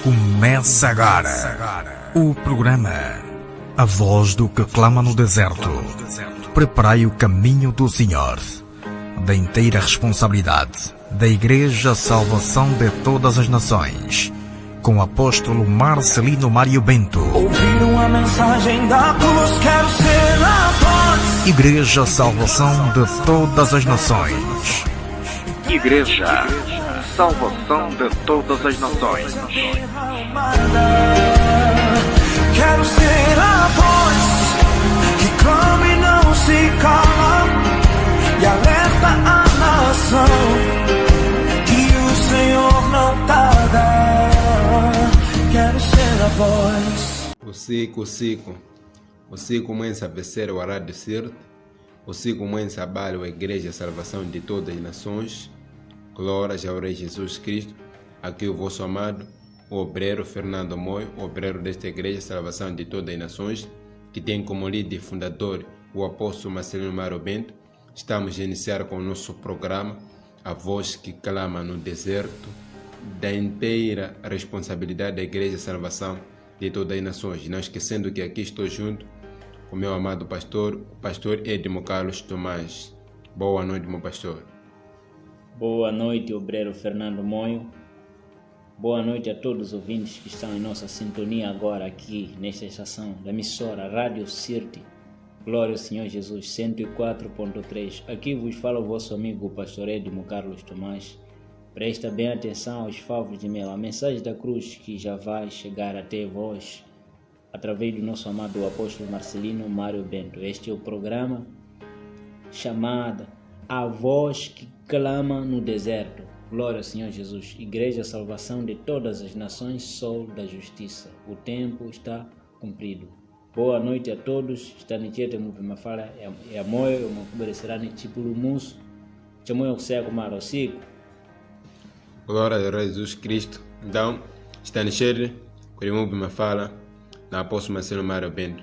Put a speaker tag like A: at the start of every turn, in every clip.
A: Começa agora o programa A Voz do que Clama no Deserto. Preparai o caminho do Senhor. Da inteira responsabilidade da Igreja Salvação de Todas as Nações, com o apóstolo Marcelino Mário Bento.
B: Ouviram a mensagem da cruz, quero ser a voz.
A: Igreja Salvação de Todas as Nações. Igreja Salvação de Todas as Nações.
B: Quero ser a voz que clama e não se cala e alerta a nação que o Senhor não tarda. Quero ser a voz.
C: O Cico começa a vencer o arar de Sirte. O Cico começa a trabalhar a Igreja Salvação de Todas as Nações. Glórias ao Rei Jesus Cristo. Aqui o vosso amado, o obreiro Fernando Moio, obreiro desta Igreja Salvação de Todas as Nações, que tem como líder e fundador o apóstolo Marcelino Mário Bento. Estamos a iniciar com o nosso programa, A Voz que Clama no Deserto, da inteira responsabilidade da Igreja Salvação de Todas as Nações. Não esquecendo que aqui estou junto com o meu amado pastor, o pastor Edmo Carlos Tomás. Boa noite, meu pastor.
D: Boa noite, obreiro Fernando Moio. Boa noite a todos os ouvintes que estão em nossa sintonia agora aqui nesta estação da emissora Rádio Sirte. Glória ao Senhor Jesus, 104.3. Aqui vos fala o vosso amigo, o pastor Edmo Carlos Tomás. Presta bem atenção aos favos de mel, a mensagem da cruz que já vai chegar até vós através do nosso amado apóstolo Marcelino Mário Bento. Este é o programa chamado A Voz que Clama no Deserto. Glória ao Senhor Jesus. Igreja Salvação de Todas as Nações, Sol da Justiça. O tempo está cumprido. Boa noite a todos. Está nichete uma fala é a moyo uma kuberesera ni tipulu mus. Chamoyo kusea kumara usiku.
C: Glória ao Rei Jesus Cristo. Então, está nichete uma fala na apóstolo Marcelino Mário Bento.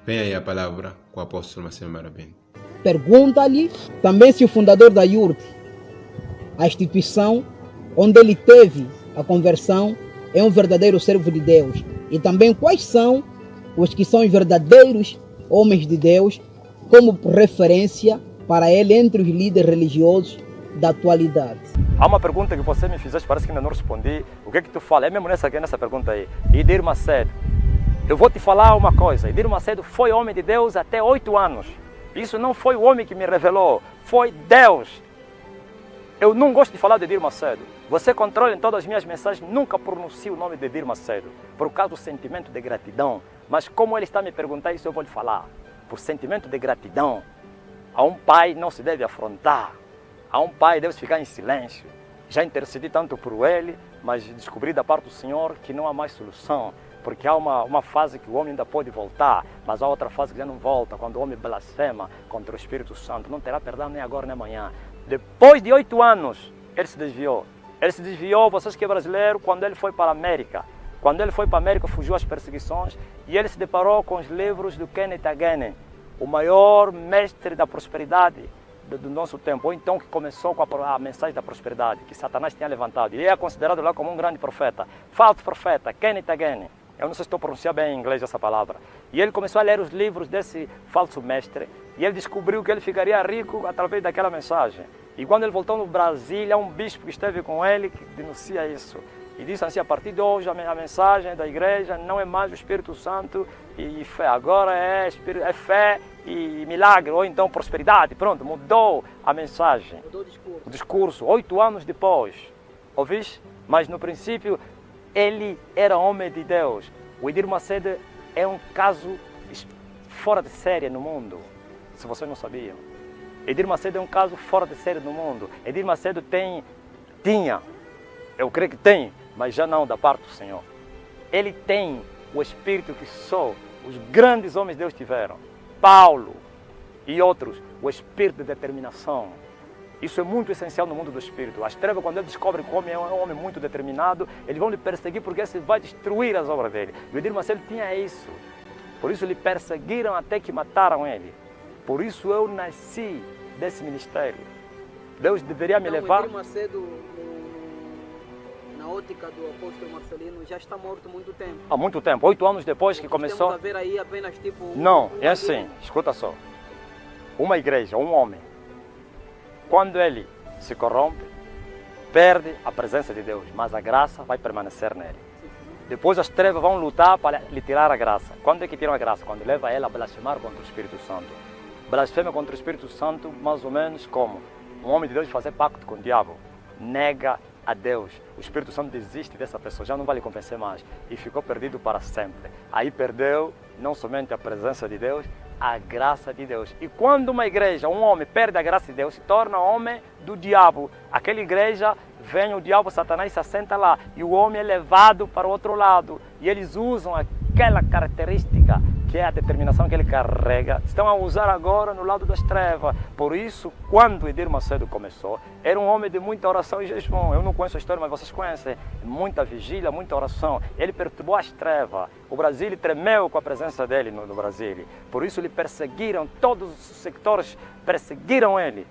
C: Vem aí a palavra com o apóstolo Marcelino Mário Bento.
E: Pergunta-lhe também se o fundador da IURT, a instituição onde ele teve a conversão, é um verdadeiro servo de Deus. E também quais são os que são verdadeiros homens de Deus, como referência para ele entre os líderes religiosos da atualidade.
F: Há uma pergunta que você me fizeste, parece que ainda não respondi. O que é que tu fala? É mesmo nessa pergunta aí. Edir Macedo. Eu vou te falar uma coisa. Edir Macedo foi homem de Deus até 8 anos. Isso não foi o homem que me revelou, foi Deus. Eu não gosto de falar de Edir Macedo. Você controla em todas as minhas mensagens, nunca pronuncio o nome de Edir Macedo, por causa do sentimento de gratidão. Mas como ele está me perguntando isso, eu vou lhe falar. Por sentimento de gratidão, a um pai não se deve afrontar. A um pai deve ficar em silêncio. Já intercedi tanto por ele, mas descobri da parte do Senhor que não há mais solução. Porque há uma fase que o homem ainda pode voltar, mas há outra fase que já não volta, quando o homem blasfema contra o Espírito Santo. Não terá perdão nem agora nem amanhã. Depois de 8 anos, ele se desviou. Ele se desviou, vocês que é brasileiro, quando ele foi para a América. Quando ele foi para a América, fugiu às perseguições e ele se deparou com os livros do Kenneth Hagin, o maior mestre da prosperidade do nosso tempo, ou então que começou com a mensagem da prosperidade, que Satanás tinha levantado. Ele é considerado lá como um grande profeta, falso profeta, Kenneth Hagin. Eu não sei se estou pronunciando bem em inglês essa palavra. E ele começou a ler os livros desse falso mestre e ele descobriu que ele ficaria rico através daquela mensagem. E quando ele voltou no Brasil, há um bispo que esteve com ele que denuncia isso. E disse assim, a partir de hoje a mensagem da igreja não é mais o Espírito Santo e fé. Agora é fé e milagre, ou então prosperidade. Pronto, mudou a mensagem. Mudou o discurso. 8 anos depois. Ouviste? Mas no princípio ele era homem de Deus. O Edir Macedo é um caso fora de série no mundo, se vocês não sabiam. Edir Macedo é um caso fora de série no mundo. Edir Macedo tinha, eu creio que tem, mas já não da parte do Senhor. Ele tem o espírito que só os grandes homens de Deus tiveram. Paulo e outros, o espírito de determinação. Isso é muito essencial no mundo do espírito. As trevas, quando ele descobre que o homem é um homem muito determinado, eles vão lhe perseguir porque esse vai destruir as obras dele. E o Edir Macedo tinha isso. Por isso lhe perseguiram até que mataram ele. Por isso eu nasci desse ministério. Deus deveria me levar.
E: Edir Macedo, na ótica do apóstolo Marcelino, já está morto há muito tempo.
F: Há muito tempo, 8 anos depois que começou.
E: Estamos a ver aí apenas tipo...
F: Não, é assim, escuta só. Uma igreja, um homem, quando ele se corrompe, perde a presença de Deus, mas a graça vai permanecer nele. Depois as trevas vão lutar para lhe tirar a graça. Quando é que tiram a graça? Quando leva ela a blasfemar contra o Espírito Santo. Blasfema contra o Espírito Santo mais ou menos como um homem de Deus fazer pacto com o diabo. Nega a Deus. O Espírito Santo desiste dessa pessoa, já não vai lhe convencer mais. E ficou perdido para sempre. Aí perdeu não somente a presença de Deus, a graça de Deus. E quando uma igreja, um homem, perde a graça de Deus, se torna homem do diabo. Aquela igreja, vem o diabo, Satanás se assenta lá. E o homem é levado para o outro lado. E eles usam aquela característica que é a determinação que ele carrega, estão a usar agora no lado das trevas. Por isso, quando Edir Macedo começou, era um homem de muita oração e jejum. Eu não conheço a história, mas vocês conhecem. Muita vigília, muita oração. Ele perturbou as trevas. O Brasil tremeu com a presença dele no Brasil. Por isso, lhe perseguiram, todos os sectores perseguiram ele,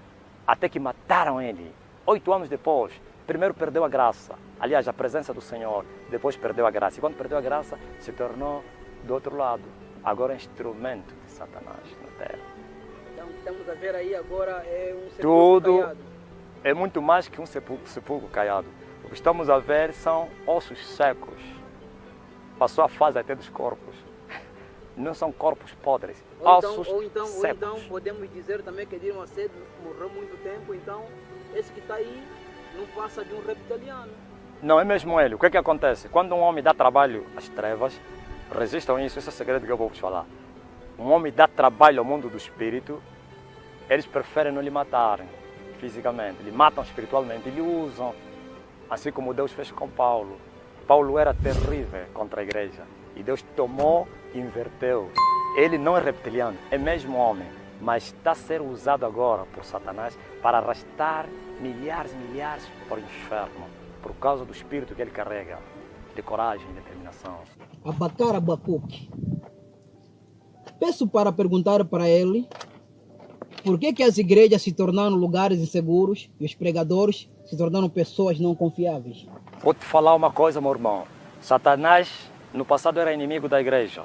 F: até que mataram ele. 8 anos depois, primeiro perdeu a graça. Aliás, a presença do Senhor. Depois perdeu a graça. E quando perdeu a graça, se tornou do outro lado. Agora é instrumento de Satanás na terra.
E: Então, estamos a ver aí agora é um sepulcro
F: Tudo
E: caiado.
F: é muito mais que um sepulcro caiado. O que estamos a ver são ossos secos. Passou a fase até dos corpos. Não são corpos podres, ossos
E: Ou então
F: secos.
E: podemos dizer também que Edir Macedo morreu muito tempo, então esse que está aí não passa de um reptiliano.
F: Não, é mesmo ele. O que é que acontece? Quando um homem dá trabalho às trevas, resistam isso, esse é o segredo que eu vou vos falar. Um homem dá trabalho ao mundo do espírito, eles preferem não lhe matarem fisicamente, lhe matam espiritualmente, lhe usam, assim como Deus fez com Paulo. Paulo era terrível contra a igreja e Deus tomou e inverteu. Ele não é reptiliano, é mesmo homem, mas está a ser usado agora por Satanás para arrastar milhares para o inferno, por causa do espírito que ele carrega, de coragem e determinação.
E: Abacar Abacuque. Peço para perguntar para ele por que as igrejas se tornaram lugares inseguros e os pregadores se tornaram pessoas não confiáveis.
F: Vou te falar uma coisa, meu irmão. Satanás, no passado, era inimigo da igreja.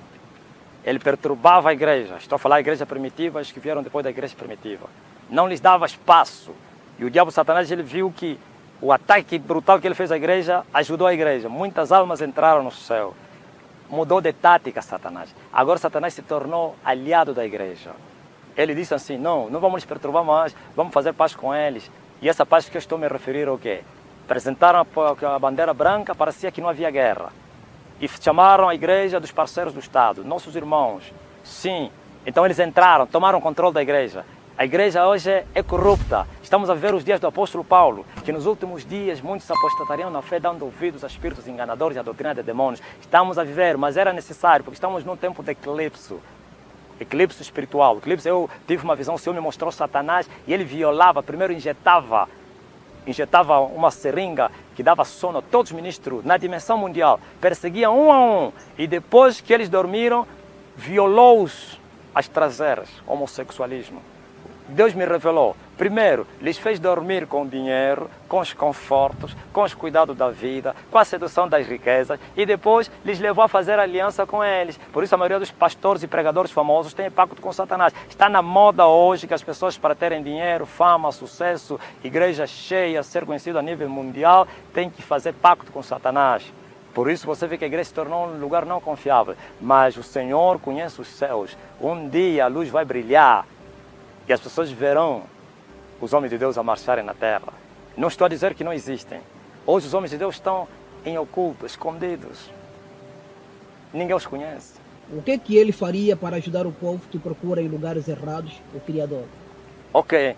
F: Ele perturbava a igreja. Estou a falar da igreja primitiva, os que vieram depois da igreja primitiva. Não lhes dava espaço. E o diabo Satanás, ele viu que o ataque brutal que ele fez à igreja ajudou a igreja. Muitas almas entraram no céu. Mudou de tática Satanás. Agora Satanás se tornou aliado da igreja. Ele disse assim, não vamos lhes perturbar mais, vamos fazer paz com eles. E essa paz que eu estou a me referir ao quê? Apresentaram a bandeira branca, parecia que não havia guerra. E chamaram a igreja dos parceiros do Estado, nossos irmãos. Sim, então eles entraram, tomaram controle da igreja. A igreja hoje é corrupta. Estamos a viver os dias do apóstolo Paulo, que nos últimos dias muitos apostatariam na fé, dando ouvidos a espíritos enganadores e à doutrina de demônios. Estamos a viver, mas era necessário, porque estamos num tempo de eclipse. Eclipse espiritual. Eclipse, eu tive uma visão, o Senhor me mostrou Satanás e ele violava, primeiro injetava uma seringa que dava sono a todos os ministros na dimensão mundial. Perseguia um a um e depois que eles dormiram, violou-os às traseiras, homossexualismo. Deus me revelou, primeiro, lhes fez dormir com o dinheiro, com os confortos, com os cuidados da vida, com a sedução das riquezas e depois lhes levou a fazer aliança com eles. Por isso a maioria dos pastores e pregadores famosos tem pacto com Satanás. Está na moda hoje que as pessoas, para terem dinheiro, fama, sucesso, igreja cheia, ser conhecido a nível mundial, têm que fazer pacto com Satanás. Por isso você vê que a igreja se tornou um lugar não confiável. Mas o Senhor conhece os céus. Um dia a luz vai brilhar. E as pessoas verão os homens de Deus a marcharem na terra. Não estou a dizer que não existem. Hoje os homens de Deus estão em oculto, escondidos. Ninguém os conhece.
E: O que ele faria para ajudar o povo que procura em lugares errados o Criador?
F: Ok.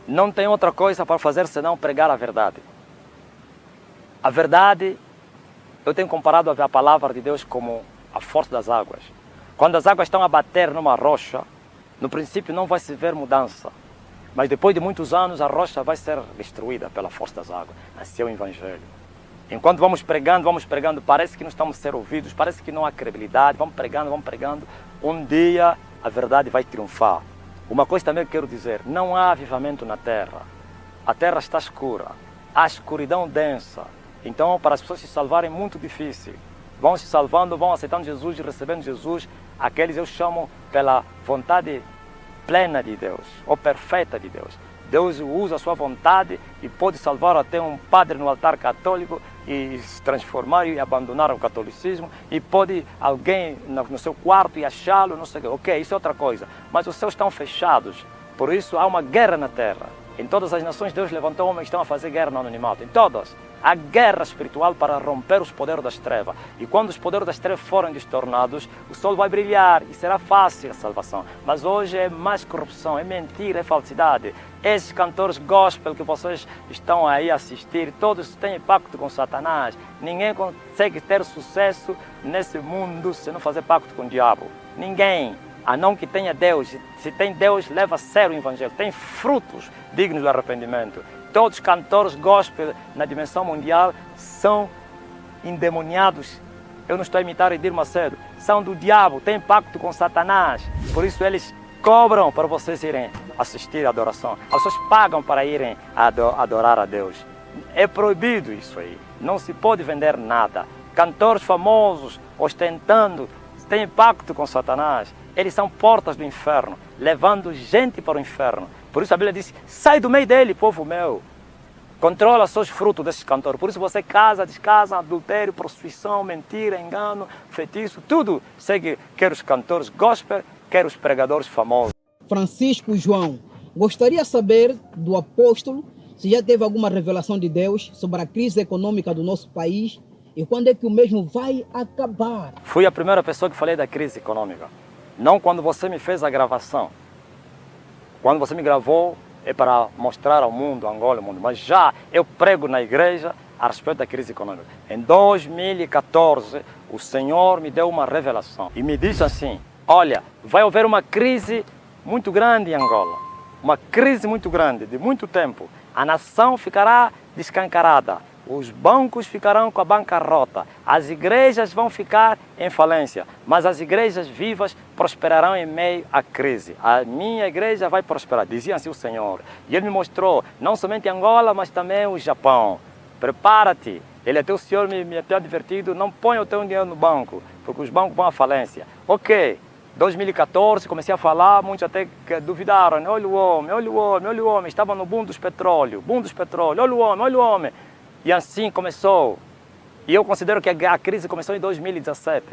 F: Não tem outra coisa para fazer senão pregar a verdade. A verdade, eu tenho comparado a palavra de Deus como a força das águas. Quando as águas estão a bater numa rocha, no princípio não vai se ver mudança, mas depois de muitos anos a rocha vai ser destruída pela força das águas. Assim é o Evangelho. Enquanto vamos pregando, parece que não estamos a ser ouvidos, parece que não há credibilidade, vamos pregando, um dia a verdade vai triunfar. Uma coisa também que quero dizer, não há avivamento na terra. A terra está escura, há escuridão densa. Então, para as pessoas se salvarem é muito difícil. Vão se salvando, vão aceitando Jesus e recebendo Jesus. Aqueles eu chamo pela vontade plena de Deus, ou perfeita de Deus. Deus usa a sua vontade e pode salvar até um padre no altar católico e se transformar e abandonar o catolicismo, e pode alguém no seu quarto e achá-lo, não sei o quê. Ok, isso é outra coisa. Mas os céus estão fechados, por isso há uma guerra na terra. Em todas as nações Deus levantou homens que estão a fazer guerra no anonimato, em todas. Há guerra espiritual para romper os poderes das trevas. E quando os poderes das trevas forem destornados, o sol vai brilhar e será fácil a salvação. Mas hoje é mais corrupção, é mentira, é falsidade. Esses cantores gospel que vocês estão aí a assistir, todos têm pacto com Satanás. Ninguém consegue ter sucesso nesse mundo se não fazer pacto com o diabo. Ninguém. A não que tenha Deus. Se tem Deus, leva a sério o Evangelho. Tem frutos dignos do arrependimento. Todos os cantores gospel na dimensão mundial são endemoniados. Eu não estou a imitar Edir Macedo. São do diabo, têm pacto com Satanás. Por isso eles cobram para vocês irem assistir a adoração. As pessoas pagam para irem adorar a Deus. É proibido isso aí. Não se pode vender nada. Cantores famosos, ostentando, têm pacto com Satanás. Eles são portas do inferno, levando gente para o inferno. Por isso a Bíblia diz, sai do meio dele, povo meu. Controla seus frutos desses cantores. Por isso você casa, descasa, adultério, prostituição, mentira, engano, feitiço, tudo. Segue, quer os cantores gospel, quer os pregadores famosos.
E: Francisco João, gostaria de saber do apóstolo se já teve alguma revelação de Deus sobre a crise econômica do nosso país e quando é que o mesmo vai acabar.
F: Fui a primeira pessoa que falei da crise econômica. Não quando você me fez a gravação. Quando você me gravou é para mostrar ao mundo, Angola, ao mundo. Mas já eu prego na igreja a respeito da crise econômica. Em 2014, o Senhor me deu uma revelação e me disse assim, olha, vai haver uma crise muito grande em Angola. Uma crise muito grande, de muito tempo. A nação ficará descancarada. Os bancos ficarão com a bancarrota, as igrejas vão ficar em falência, mas as igrejas vivas prosperarão em meio à crise. A minha igreja vai prosperar, dizia assim o Senhor. E Ele me mostrou, não somente Angola, mas também o Japão. Prepara-te, Ele até o Senhor me tem advertido, não ponha o teu dinheiro no banco, porque os bancos vão à falência. Ok, 2014 comecei a falar, muitos até duvidaram, olha o homem, olha o homem, olha o homem, estava no boom dos petróleo, olha o homem, olha o homem. E assim começou. E eu considero que a crise começou em 2017.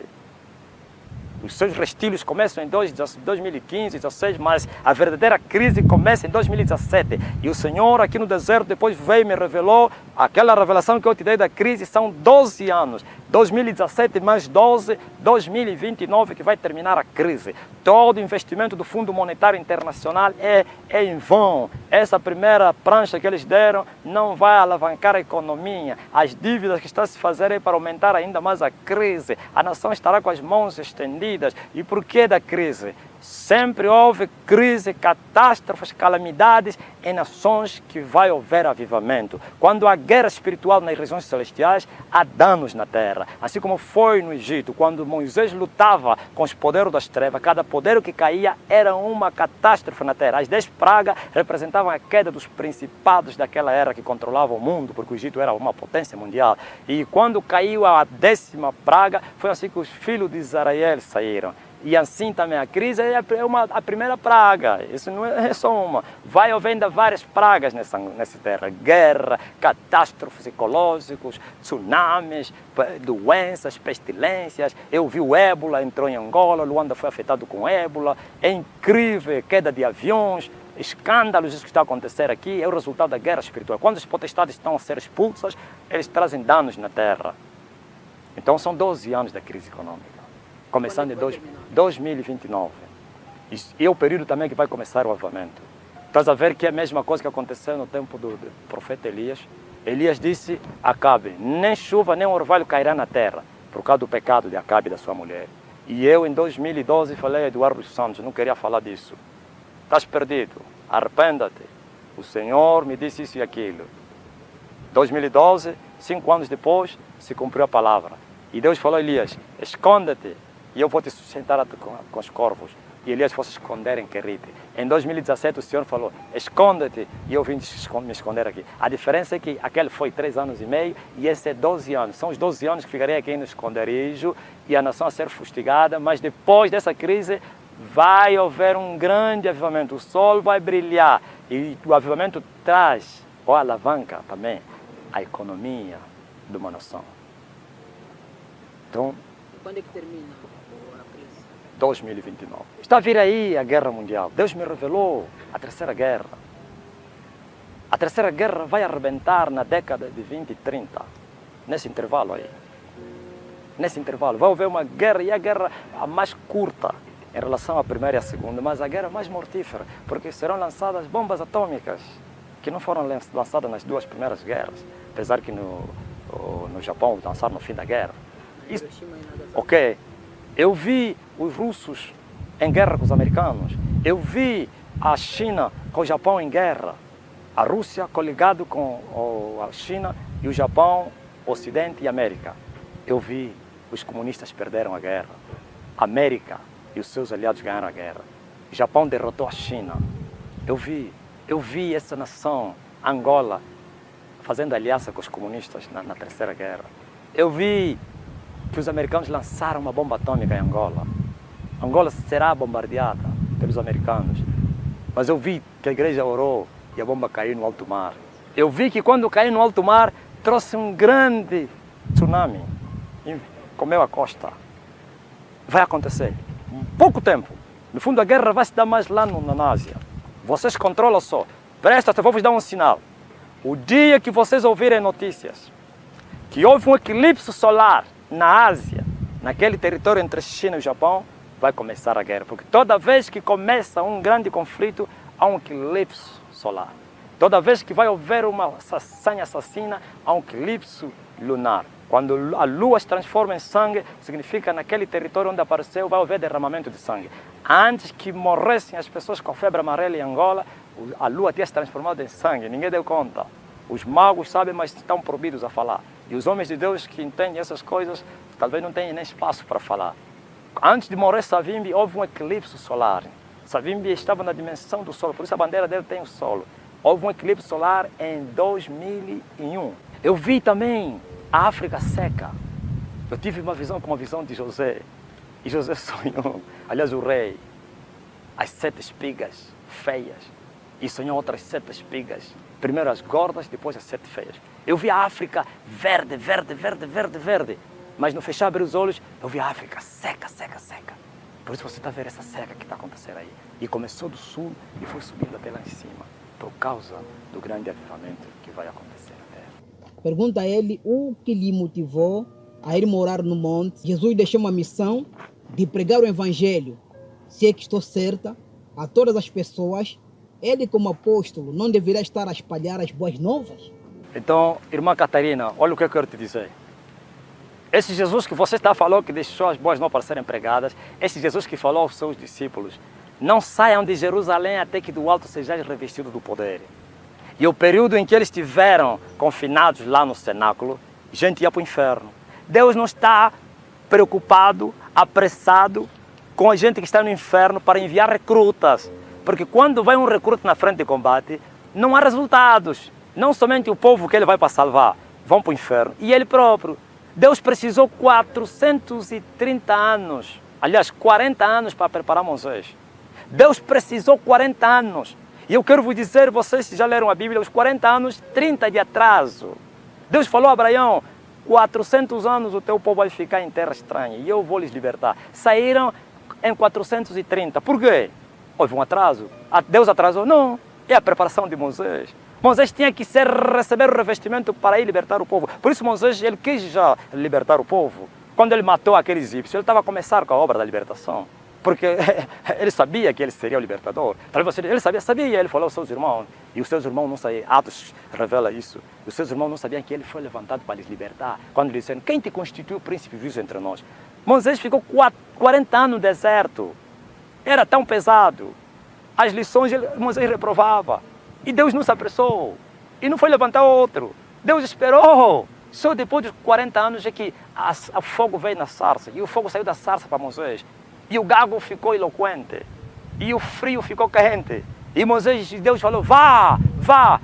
F: Os seus restilhos começam em 2015, 2016, mas a verdadeira crise começa em 2017. E o Senhor aqui no deserto depois veio e me revelou, aquela revelação que eu te dei da crise são 12 anos. 2017 mais 12, 2029 que vai terminar a crise. Todo investimento do Fundo Monetário Internacional é em vão. Essa primeira prancha que eles deram não vai alavancar a economia. As dívidas que estão a se fazer é para aumentar ainda mais a crise. A nação estará com as mãos estendidas. E por que da crise? Sempre houve crise, catástrofes, calamidades em nações que vai haver avivamento. Quando há guerra espiritual nas regiões celestiais, há danos na terra. Assim como foi no Egito, quando Moisés lutava com os poderes das trevas, cada poder que caía era uma catástrofe na terra. As 10 pragas representavam a queda dos principados daquela era que controlava o mundo, porque o Egito era uma potência mundial. E quando caiu a 10ª praga, foi assim que os filhos de Israel saíram. E assim também a crise é a primeira praga, isso não é só uma. Vai haver ainda várias pragas nessa terra, guerra, catástrofes ecológicas, tsunamis, doenças, pestilências. Eu vi o ébola, entrou em Angola, Luanda foi afetado com ébola. É incrível, queda de aviões, escândalos, isso que está a acontecer aqui é o resultado da guerra espiritual. Quando as potestades estão a ser expulsas, eles trazem danos na terra. Então são 12 anos da crise econômica. Começando em 2029. E é o período também que vai começar o avivamento. Estás a ver que é a mesma coisa que aconteceu no tempo do profeta Elias. Elias disse, Acabe, nem chuva nem orvalho cairá na terra, por causa do pecado de Acabe e da sua mulher. E eu em 2012 falei a Eduardo Santos, não queria falar disso. Estás perdido, arrependa-te. O Senhor me disse isso e aquilo. 2012, 5 anos depois, se cumpriu a palavra. E Deus falou a Elias, esconda-te. E eu vou te sustentar com os corvos. e Elias fosse esconder em Querite. Em 2017 o Senhor falou, esconde-te, e eu vim me esconder aqui. A diferença é que aquele foi 3 anos e meio e esse é 12 anos. São os 12 anos que ficarei aqui no esconderijo e a nação a ser fustigada, mas depois dessa crise vai haver um grande avivamento. O sol vai brilhar e o avivamento traz, ou alavanca também, a economia de uma nação. Então,
E: Quando é que termina a crise?
F: 2029. Está a vir aí a guerra mundial. Deus me revelou a terceira guerra. A terceira guerra vai arrebentar na década de 20 e 30. Nesse intervalo aí. Nesse intervalo. Vai haver uma guerra, e a guerra a mais curta em relação à primeira e à segunda, mas a guerra mais mortífera, porque serão lançadas bombas atômicas que não foram lançadas nas 2 primeiras guerras, apesar que no Japão lançaram no fim da guerra. Isso, ok. Eu vi os russos em guerra com os americanos. Eu vi a China com o Japão em guerra. A Rússia coligado com a China e o Japão, Ocidente e América. Eu vi os comunistas perderam a guerra. A América e os seus aliados ganharam a guerra. O Japão derrotou a China. Eu vi essa nação, Angola, fazendo aliança com os comunistas na terceira guerra. Eu vi que os americanos lançaram uma bomba atômica em Angola. Angola será bombardeada pelos americanos. Mas eu vi que a igreja orou e a bomba caiu no alto mar. Eu vi que quando caiu no alto mar, trouxe um grande tsunami e comeu a costa. Vai acontecer. Em pouco tempo. No fundo, a guerra vai se dar mais lá na Ásia. Vocês controlam só. Presta, eu vou vos dar um sinal. O dia que vocês ouvirem notícias que houve um eclipse solar na Ásia, naquele território entre China e Japão, vai começar a guerra. Porque toda vez que começa um grande conflito, há um eclipse solar. Toda vez que vai haver uma sanha assassina, há um eclipse lunar. Quando a lua se transforma em sangue, significa naquele território onde apareceu vai haver derramamento de sangue. Antes que morressem as pessoas com febre amarela em Angola, a lua tinha se transformado em sangue, ninguém deu conta. Os magos sabem, mas estão proibidos a falar. E os homens de Deus que entendem essas coisas, talvez não tenham nem espaço para falar. Antes de morrer Savimbi, houve um eclipse solar. Savimbi estava na dimensão do Sol, por isso a bandeira dele tem o Sol. Houve um eclipse solar em 2001. Eu vi também a África seca. Eu tive uma visão como a visão de José. E José sonhou, aliás o rei, as 7 espigas feias. E sonhou outras 7 espigas. Primeiro as gordas, depois as 7 feias. Eu vi a África verde, verde, verde, verde, verde. Mas no fechar abrir os olhos, eu vi a África seca, seca, seca. Por isso você está vendo essa seca que está acontecendo aí. E começou do sul e foi subindo até lá em cima. Por causa do grande avivamento que vai acontecer na terra.
E: Pergunta a ele o que lhe motivou a ir morar no monte. Jesus deixou uma missão de pregar o evangelho, se é que estou certa, a todas as pessoas. Ele, como apóstolo, não deveria estar a espalhar as boas novas?
F: Então, irmã Catarina, olha o que eu quero te dizer. Esse Jesus que você está falando, que deixou as boas novas para serem pregadas, esse Jesus que falou aos seus discípulos, não saiam de Jerusalém até que do alto sejais revestidos do poder. E o período em que eles estiveram confinados lá no cenáculo, gente ia para o inferno. Deus não está preocupado, apressado com a gente que está no inferno para enviar recrutas. Porque quando vai um recruta na frente de combate, não há resultados. Não somente o povo que ele vai para salvar, vão para o inferno. E ele próprio. Deus precisou 430 anos, aliás, 40 anos para preparar Moisés. Deus precisou 40 anos. E eu quero vos dizer, vocês já leram a Bíblia, os 40 anos, 30 de atraso. Deus falou a Abraão, 400 anos o teu povo vai ficar em terra estranha e eu vou lhes libertar. Saíram em 430. Por quê? Houve um atraso. Deus atrasou? Não. É a preparação de Moisés. Moisés tinha que receber o revestimento para ir libertar o povo. Por isso Moisés ele quis já libertar o povo. Quando ele matou aquele egípcio, ele estava a começar com a obra da libertação. Porque ele sabia que ele seria o libertador. Ele sabia, ele falou aos seus irmãos. E os seus irmãos não sabiam, Atos revela isso. Os seus irmãos não sabiam que ele foi levantado para lhes libertar. Quando lhe disseram, quem te constituiu príncipe justo entre nós? Moisés ficou 40 anos no deserto. Era tão pesado. As lições Moisés reprovava. E Deus não se apressou. E não foi levantar outro. Deus esperou. Só depois de 40 anos é que o fogo veio na sarça. E o fogo saiu da sarça para Moisés. E o gago ficou eloquente. e o frio ficou quente. E Moisés, Deus falou, vá, vá.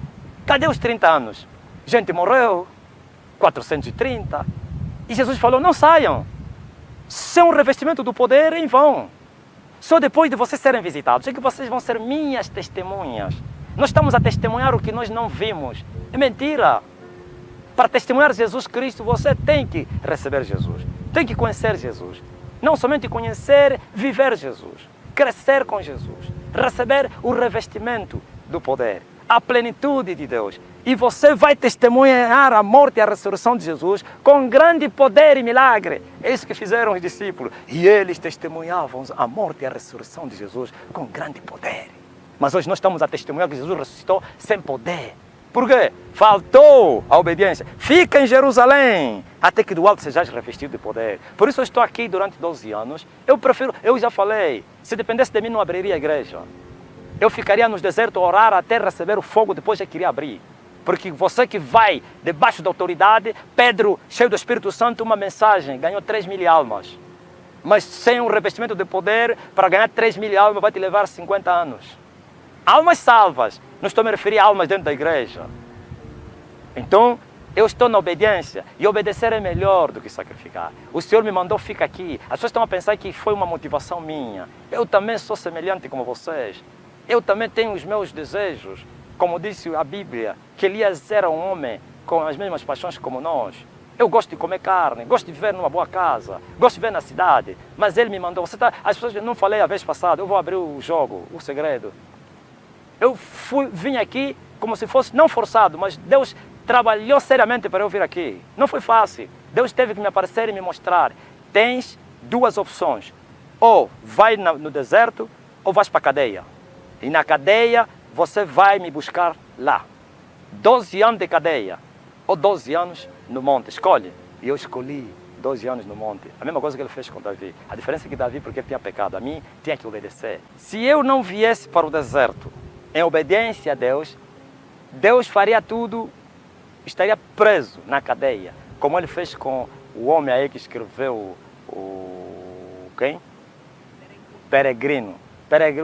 F: Cadê os 30 anos? Gente morreu, 430. E Jesus falou, não saiam. Sem o revestimento do poder, em vão. Só depois de vocês serem visitados é que vocês vão ser minhas testemunhas. Nós estamos a testemunhar o que nós não vimos. É mentira. Para testemunhar Jesus Cristo, você tem que receber Jesus. Tem que conhecer Jesus. Não somente conhecer, viver Jesus. Crescer com Jesus. Receber o revestimento do poder. A plenitude de Deus. E você vai testemunhar a morte e a ressurreição de Jesus com grande poder e milagre. É isso que fizeram os discípulos. E eles testemunhavam a morte e a ressurreição de Jesus com grande poder. Mas hoje nós estamos a testemunhar que Jesus ressuscitou sem poder. Por quê? Faltou a obediência. Fica em Jerusalém, até que do alto sejais revestido de poder. Por isso eu estou aqui durante 12 anos. Eu já falei, se dependesse de mim não abriria a igreja. Eu ficaria nos desertos a orar até receber o fogo, depois já queria abrir. Porque você que vai debaixo da autoridade, Pedro, cheio do Espírito Santo, uma mensagem, ganhou 3.000 almas. Mas sem um revestimento de poder, para ganhar 3.000 almas vai te levar 50 anos. Almas salvas, não estou a me referir a almas dentro da igreja. Então, eu estou na obediência, e obedecer é melhor do que sacrificar. O Senhor me mandou, fica aqui. As pessoas estão a pensar que foi uma motivação minha. Eu também sou semelhante como vocês. Eu também tenho os meus desejos. Como disse a Bíblia, que Elias era um homem com as mesmas paixões como nós. Eu gosto de comer carne, gosto de viver numa boa casa, gosto de viver na cidade. Mas ele me mandou, as pessoas, não falei a vez passada, eu vou abrir o jogo, o segredo. Eu vim aqui como se fosse, não forçado, mas Deus trabalhou seriamente para eu vir aqui. Não foi fácil. Deus teve que me aparecer e me mostrar. Tens duas opções. Ou vai no deserto, ou vais para a cadeia. E na cadeia, você vai me buscar lá. 12 anos de cadeia, ou 12 anos no monte. Escolhe. E eu escolhi 12 anos no monte. A mesma coisa que ele fez com Davi. A diferença é que Davi, porque ele tinha pecado, a mim tinha que obedecer. Se eu não viesse para o deserto, em obediência a Deus, Deus faria tudo, estaria preso na cadeia. Como ele fez com o homem aí que escreveu quem? Peregrino.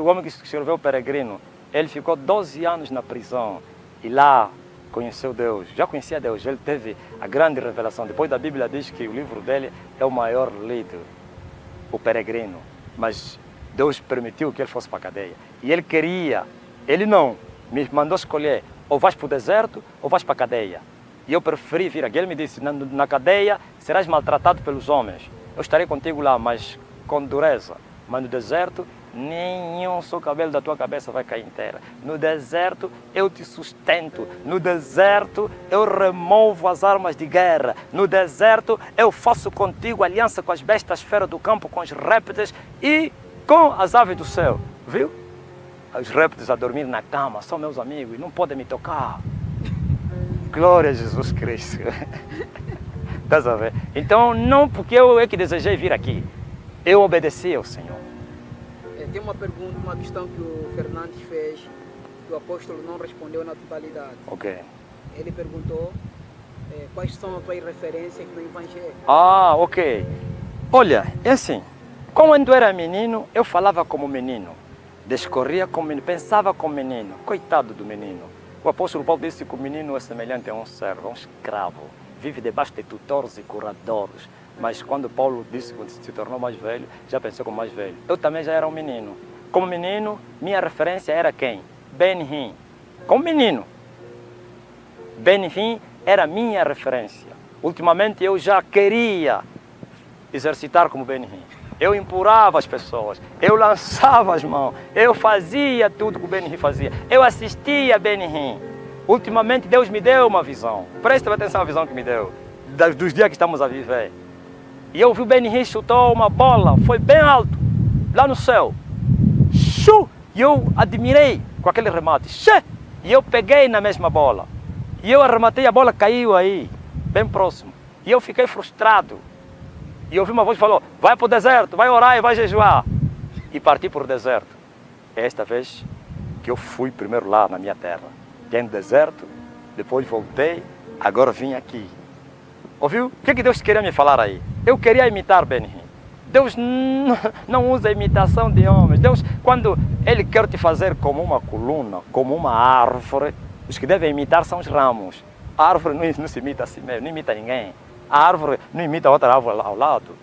F: O homem que escreveu Peregrino. Ele ficou 12 anos na prisão e lá conheceu Deus. Já conhecia Deus, ele teve a grande revelação. Depois da Bíblia diz que o livro dele é o maior lido, o Peregrino. Mas Deus permitiu que ele fosse para a cadeia. E ele não, me mandou escolher, ou vais para o deserto ou vais para a cadeia. E eu preferi vir aqui. Ele me disse, na cadeia serás maltratado pelos homens. Eu estarei contigo lá, mas com dureza. Mas no deserto, nenhum só cabelo da tua cabeça vai cair inteira. No deserto, eu te sustento. No deserto, eu removo as armas de guerra. No deserto, eu faço contigo aliança com as bestas feras do campo, com os répteis e com as aves do céu. Viu? Os répteis a dormir na cama, são meus amigos, não podem me tocar. Glória a Jesus Cristo. Estás a ver? Então, não porque eu é que desejei vir aqui. Eu obedeci ao Senhor.
E: Tem uma pergunta, uma questão que o Fernandes fez, que o apóstolo não respondeu na totalidade.
F: Ok.
E: Ele perguntou quais são as tuas referências no Evangelho.
F: Ah, ok. Olha, é assim, quando eu era menino, eu falava como menino. Discorria como menino, pensava como menino. Coitado do menino. O apóstolo Paulo disse que o menino é semelhante a um servo, a um escravo. Vive debaixo de tutores e curadores. Mas quando Paulo disse que se tornou mais velho, já pensou como mais velho. Eu também já era um menino. Como menino, minha referência era quem? Ben-Hinn. Como menino. Ben-Hinn era minha referência. Ultimamente eu já queria exercitar como Ben-Hinn. Eu empurrava as pessoas, eu lançava as mãos, eu fazia tudo que o Ben-Hinn fazia. Eu assistia a Ben-Hinn. Ultimamente Deus me deu uma visão. Preste atenção à visão que me deu, dos dias que estamos a viver. E eu vi o Ben-Hinn chutou uma bola, foi bem alto, lá no céu. E eu admirei com aquele remate. E eu peguei na mesma bola. E eu arrematei, a bola caiu aí, bem próximo. E eu fiquei frustrado. E ouvi uma voz que falou, vai para o deserto, vai orar e vai jejuar. E parti para o deserto. É esta vez que eu fui primeiro lá na minha terra. Fiquei no deserto, depois voltei, agora vim aqui. Ouviu? O que Deus queria me falar aí? Eu queria imitar Ben-Hinn. Deus não usa imitação de homens. Deus, quando Ele quer te fazer como uma coluna, como uma árvore, os que devem imitar são os ramos. A árvore não se imita a si mesmo, não imita ninguém. A árvore não imita outra árvore ao lado.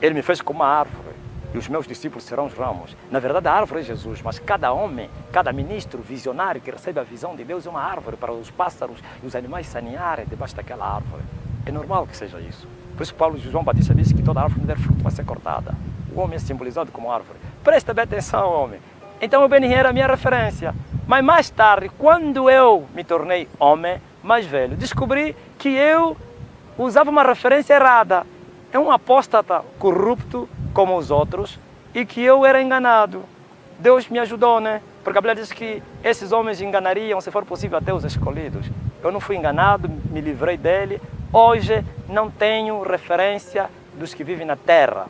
F: Ele me fez como uma árvore e os meus discípulos serão os ramos. Na verdade, a árvore é Jesus, mas cada homem, cada ministro visionário que recebe a visão de Deus é uma árvore para os pássaros e os animais sanearem debaixo daquela árvore. É normal que seja isso. Por isso Paulo e João Batista disse que toda árvore que der fruto vai ser cortada. O homem é simbolizado como árvore. Presta bem atenção, homem. Então o Benny era a minha referência. Mas mais tarde, quando eu me tornei homem mais velho, descobri que eu usava uma referência errada. É um apóstata corrupto como os outros e que eu era enganado. Deus me ajudou, né? Porque a Bíblia diz que esses homens enganariam, se for possível, até os escolhidos. Eu não fui enganado, me livrei dele. Hoje não tenho referência dos que vivem na terra,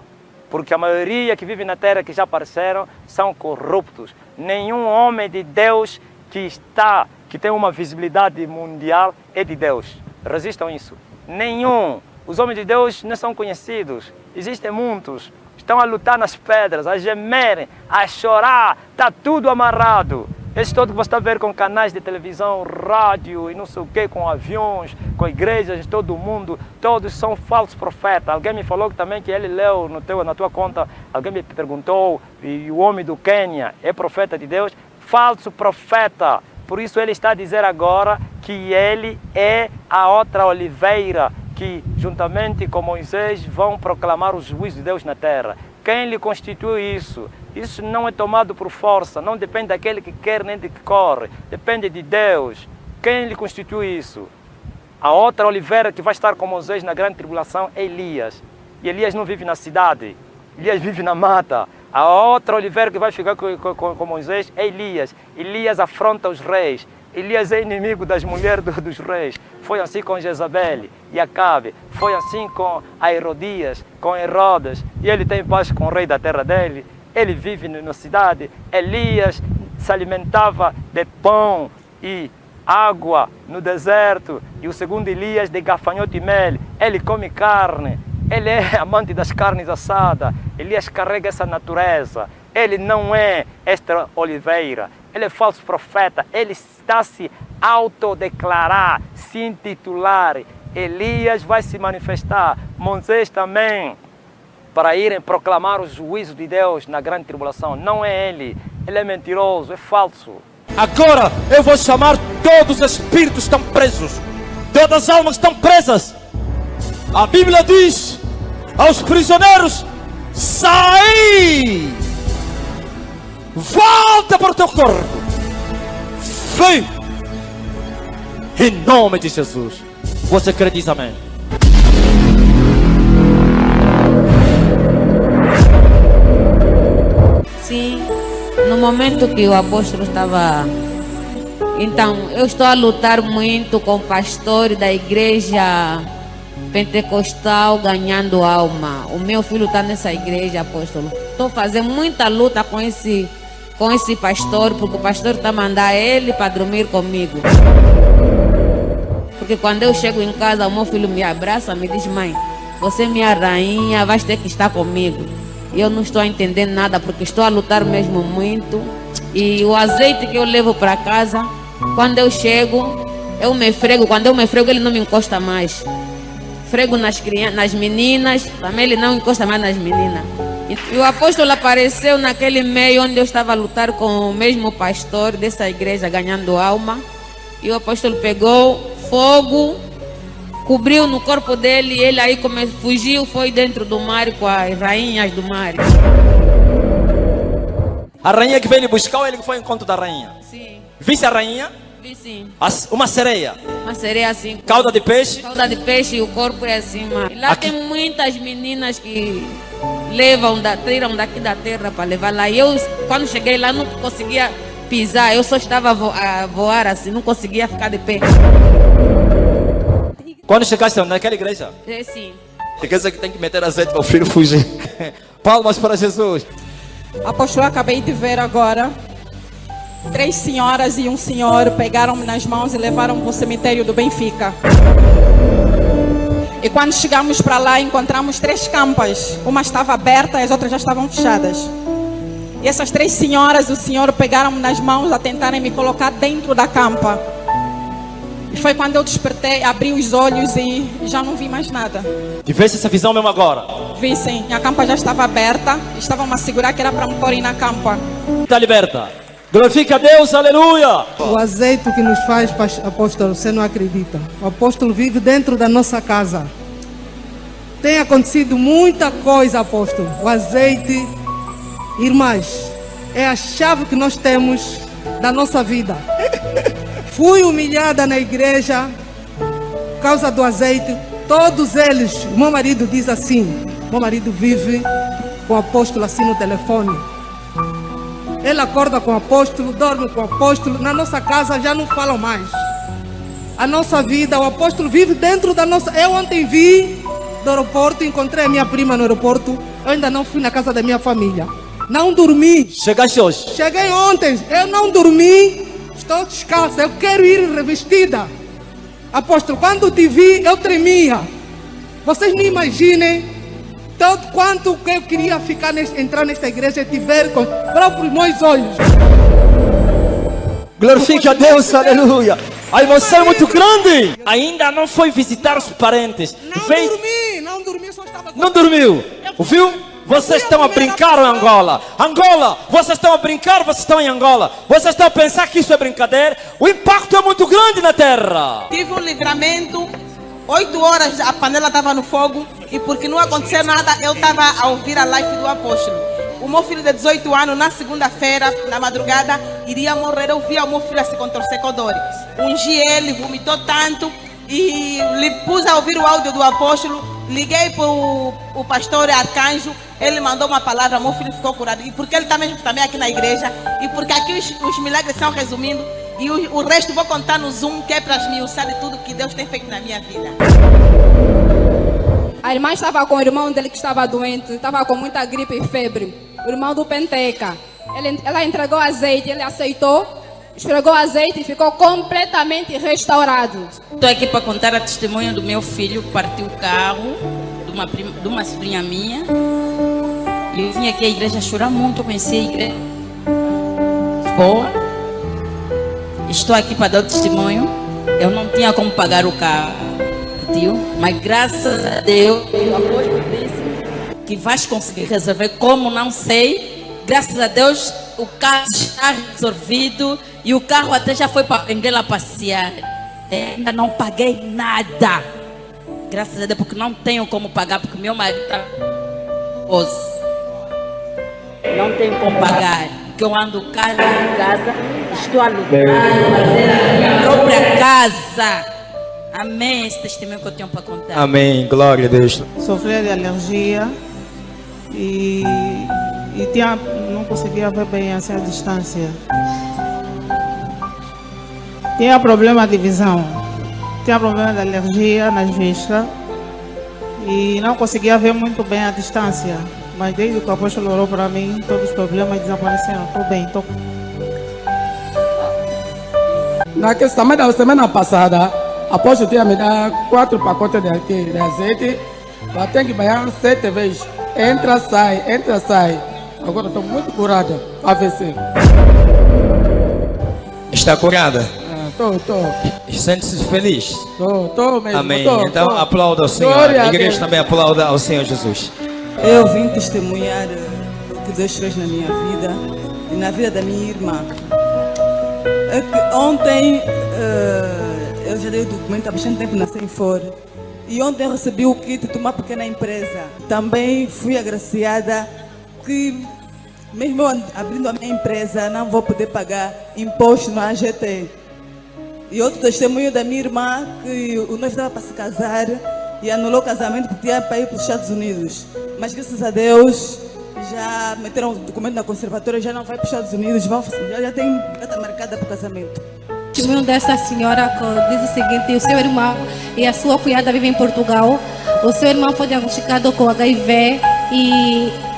F: porque a maioria que vive na terra, que já apareceram, são corruptos. Nenhum homem de Deus que tem uma visibilidade mundial é de Deus. Resistam isso. Nenhum. Os homens de Deus não são conhecidos. Existem muitos. Estão a lutar nas pedras, a gemerem, a chorar. Está tudo amarrado. Esse todo que você está a ver com canais de televisão, rádio e não sei o que, com aviões, com igrejas de todo o mundo, todos são falsos profetas. Alguém me falou também que ele leu na tua conta, alguém me perguntou, e o homem do Quênia é profeta de Deus? Falso profeta. Por isso ele está a dizer agora que ele é a outra oliveira, que juntamente com Moisés vão proclamar o juízo de Deus na terra. Quem lhe constituiu isso? Isso não é tomado por força, não depende daquele que quer nem de que corre, depende de Deus. Quem lhe constituiu isso? A outra oliveira que vai estar com Moisés na grande tribulação é Elias. E Elias não vive na cidade, Elias vive na mata. A outra oliveira que vai ficar com Moisés é Elias. Elias afronta os reis. Elias é inimigo das mulheres dos reis. Foi assim com Jezabel e Acabe. Foi assim com Herodias, com Herodes. E ele tem paz com o rei da terra dele. Ele vive na cidade. Elias se alimentava de pão e água no deserto. E o segundo Elias de gafanhoto e mel. Ele come carne. Ele é amante das carnes assadas. Elias carrega essa natureza. Ele não é esta oliveira. Ele é falso profeta. Ele está a se autodeclarar, se intitular. Elias vai se manifestar. Moisés também, para irem proclamar o juízo de Deus na grande tribulação. Não é ele. Ele é mentiroso, é falso.
B: Agora eu vou chamar todos os espíritos que estão presos. Todas as almas que estão presas. A Bíblia diz aos prisioneiros: sai! Volta para o teu corpo. Vem! Em nome de Jesus. Você crê, diz amém.
G: Sim, no momento que o apóstolo estava... Então, eu estou a lutar muito com o pastor da igreja pentecostal ganhando alma. O meu filho está nessa igreja, apóstolo. Estou fazendo muita luta com esse pastor, porque o pastor está a mandar ele para dormir comigo. Porque quando eu chego em casa, o meu filho me abraça, me diz: mãe, você é minha rainha, vais ter que estar comigo. E eu não estou a entender nada, porque estou a lutar mesmo muito. E o azeite que eu levo para casa, quando eu chego, eu me frego. Quando eu me frego, ele não me encosta mais. Frego nas meninas, também ele não encosta mais nas meninas. E o apóstolo apareceu naquele meio onde eu estava a lutar com o mesmo pastor dessa igreja, ganhando alma. E o apóstolo pegou fogo, cobriu no corpo dele, e ele aí fugiu, foi dentro do mar com as rainhas do mar.
B: A rainha que veio lhe buscar ou ele que foi ao encontro da rainha?
G: Sim.
B: Visse a rainha?
G: Vi sim.
B: Uma sereia?
G: Uma sereia assim.
B: Cauda de peixe?
G: Cauda de peixe e o corpo é assim, mano. E lá
B: Aqui.
G: tem muitas meninas que tiram daqui da terra para levar lá. E eu, quando cheguei lá, não conseguia pisar. Eu só estava a voar assim, não conseguia ficar de pé.
B: Quando chegaste naquela igreja?
G: É sim.
B: Igreja que tem que meter azeite para o filho fugir. Palmas para Jesus.
H: Apóstolo, acabei de ver agora 3 senhoras e um senhor pegaram-me nas mãos e levaram para o cemitério do Benfica. E quando chegamos para lá, encontramos 3 campas. Uma estava aberta, as outras já estavam fechadas. E essas 3 senhoras, o Senhor pegaram-me nas mãos a tentarem me colocar dentro da campa. E foi quando eu despertei, abri os olhos e já não vi mais nada.
B: E vê essa visão mesmo agora.
H: Vi sim, a campa já estava aberta. Estavam a segurar que era para me pôr na campa.
B: Está liberta. Glorifica a Deus, aleluia.
I: O azeite que nos faz, apóstolo, você não acredita. O apóstolo vive dentro da nossa casa. Tem acontecido muita coisa, apóstolo. O azeite, irmãs, é a chave que nós temos da nossa vida. Fui humilhada na igreja por causa do azeite. Todos eles, o meu marido diz assim, meu marido vive com o apóstolo assim no telefone. Ele acorda com o apóstolo, dorme com o apóstolo. Na nossa casa já não falam mais. A nossa vida, o apóstolo vive dentro da nossa... Eu ontem vi do aeroporto, encontrei a minha prima no aeroporto. Eu ainda não fui na casa da minha família. Não dormi.
B: Chegaste hoje?
I: Cheguei ontem. Eu não dormi. Estou descalça. Eu quero ir revestida. Apóstolo, quando te vi, eu tremia. Vocês não imaginem tanto quanto que eu queria entrar nesta igreja e te ver com próprios meus olhos.
B: Glorifique a Deus, aleluia. A emoção é muito grande. Ainda não foi visitar os parentes.
I: Não dormi, só estava...
B: Não dormiu, ouviu? Vocês estão a brincar em Angola. Angola, vocês estão a brincar, vocês estão em Angola. Vocês estão a pensar que isso é brincadeira. O impacto é muito grande na terra.
J: Tive um livramento. 8 horas a panela estava no fogo. E porque não aconteceu nada, eu estava a ouvir a live do apóstolo. O meu filho de 18 anos, na segunda-feira, na madrugada, iria morrer. Eu via o meu filho a se contorcer com dor. Ungi ele, vomitou tanto. E lhe pus a ouvir o áudio do apóstolo. Liguei para o pastor Arcanjo. Ele mandou uma palavra, meu filho ficou curado. E porque ele também aqui na igreja. E porque aqui os milagres são resumindo. E o resto vou contar no Zoom, que é para esmiuçar de tudo que Deus tem feito na minha vida.
K: A irmã estava com o irmão dele que estava doente, estava com muita gripe e febre. O irmão do Penteca. Ela entregou azeite, ele aceitou, esfregou azeite e ficou completamente restaurado.
L: Estou aqui para contar a testemunha do meu filho que partiu o carro de uma sobrinha minha. E eu vim aqui à igreja chorar muito, eu conheci a igreja boa. Estou aqui para dar o testemunho. Eu não tinha como pagar o carro, mas graças a Deus, o apóstolo disse que vais conseguir resolver. Como não sei, graças a Deus o carro está resolvido e o carro até já foi para aprender a passear. Ainda não paguei nada, graças a Deus, porque não tenho como pagar, porque meu marido está não tenho como pagar, porque eu ando casa em casa, estou a lutar fazer a minha própria casa. Amém, esse testemunho que eu tenho para contar.
B: Amém, glória a Deus.
M: Sofria de alergia e não conseguia ver bem assim a distância. Tinha problema de visão, tinha problema de alergia nas vistas e não conseguia ver muito bem a distância. Mas desde que o apóstolo orou para mim, todos os problemas desapareceram. Estou bem, estou.
N: Na semana passada, o apóstolo tinha me dado 4 pacotes de azeite. Eu tenho que banhar 7 vezes. Entra, sai. Agora estou muito curada. AVC.
B: Está curada?
N: Estou.
B: Sente-se feliz?
N: Estou mesmo.
B: Amém. Então aplauda ao Senhor. A igreja também aplauda ao Senhor Jesus.
O: Eu vim testemunhar o que Deus fez na minha vida e na vida da minha irmã. É que ontem eu já dei o documento há bastante tempo na Senfor e ontem eu recebi o kit de uma pequena empresa. Também fui agraciada que mesmo eu abrindo a minha empresa não vou poder pagar imposto no AGT. E outro testemunho da minha irmã que o noivo estava para se casar e anulou o casamento porque tinha para ir para os Estados Unidos. Mas graças a Deus já meteram o documento na conservatória, já não vai para os Estados Unidos, já tem data marcada para o casamento.
P: O testemunho dessa senhora que diz o seguinte: o seu irmão e a sua cunhada vivem em Portugal. O seu irmão foi diagnosticado com HIV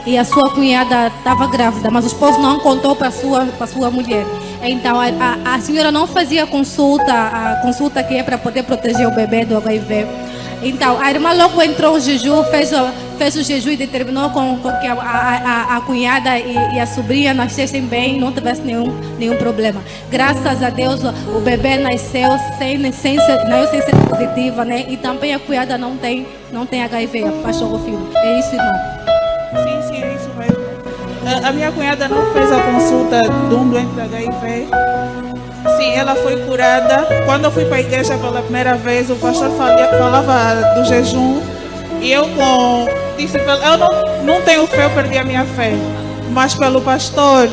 P: e a sua cunhada estava grávida, mas o esposo não contou para a sua mulher. Então a senhora não fazia a consulta que é para poder proteger o bebê do HIV. Então, a irmã logo entrou o jejum, fez o jejum e determinou com que a cunhada e a sobrinha nascessem bem, não tivesse nenhum problema. Graças a Deus, o bebê nasceu sem ser positiva, né? E também a cunhada não tem HIV, pastor Rufino. É isso, irmão?
M: Sim, é isso mesmo. A minha cunhada não fez a consulta de um doente de HIV. Sim, ela foi curada. Quando eu fui para a igreja pela primeira vez, o pastor falava do jejum. E eu disse, eu não tenho fé, eu perdi a minha fé. Mas pelo pastor,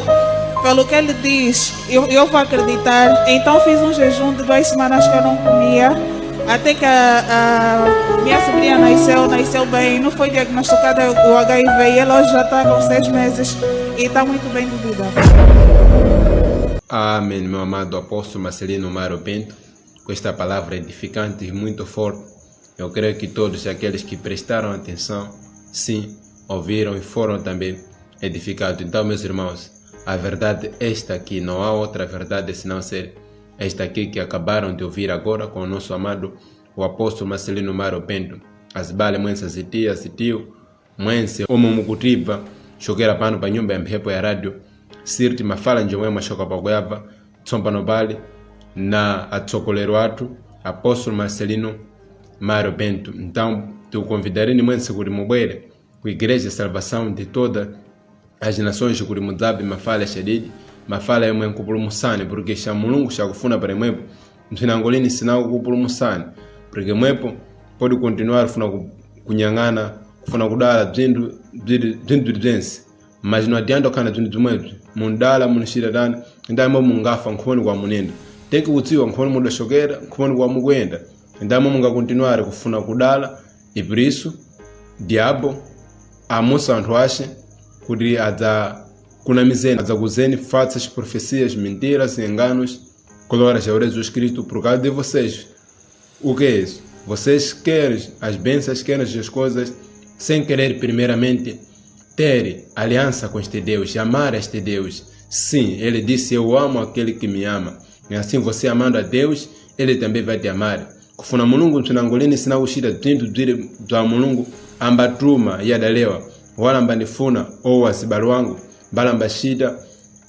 M: pelo que ele diz, eu vou acreditar. Então fiz um jejum de 2 semanas que eu não comia. Até que a minha sobrinha nasceu bem, não foi diagnosticada o HIV. E ela hoje já está com 6 meses e está muito bem de vida.
C: Amém, meu amado apóstolo Marcelino Mário Bento, com esta palavra edificante e muito forte. Eu creio que todos aqueles que prestaram atenção, sim, ouviram e foram também edificados. Então, meus irmãos, a verdade é esta aqui, não há outra verdade senão ser esta aqui que acabaram de ouvir agora com o nosso amado, o apóstolo Marcelino Mário Bento. As bale mwensa zitia, zitio, mwense, omumukutiba, shokera pano pa nyumba ya mpepo ya radio, sirti mafala njomwe mashoka pagoyava tsompa nobali na atsokolero atu apóstolo Marcelino Mário Bento. Então tu convidareni mwense kuti mubwere ku igreja salvação de todas as nações kuti mudzabe mafala shadidi mafala yomwe nkupulumusani porque xa mulungu xakufuna para imwepo mphinangolini sinako kupulumusani porque mwepo pode continuar funa kunyang'ana kufuna kudala bzinthu bzense mas não adianta kana bzinthu bzimwebzi mundala munixira dani ndamo mungafa nkhoni kwa munenda tem que kudziwa nkhoni mudashokera nkhoni kwa mukuyenda ndamo mungakontinuare kufuna kudala e por isso diabo amusa anthu axe kuti adzakunamizeni adzakuzeni falsas profecias, mentiras e enganos glórias ao Jesus Cristo por causa de vocês. O que é isso? Vocês querem as bênçãos, querem as coisas sem querer primeiramente ter aliança com este Deus, amar este Deus. Sim, ele disse, eu amo aquele que me ama. E assim você amando a Deus, ele também vai te amar. Kufuna mulungu tunangolini sina ushida bzintu bziri bza mulungu ambatuma yadalewa wala mbandifuna owa wasibalu wangu bala mbashida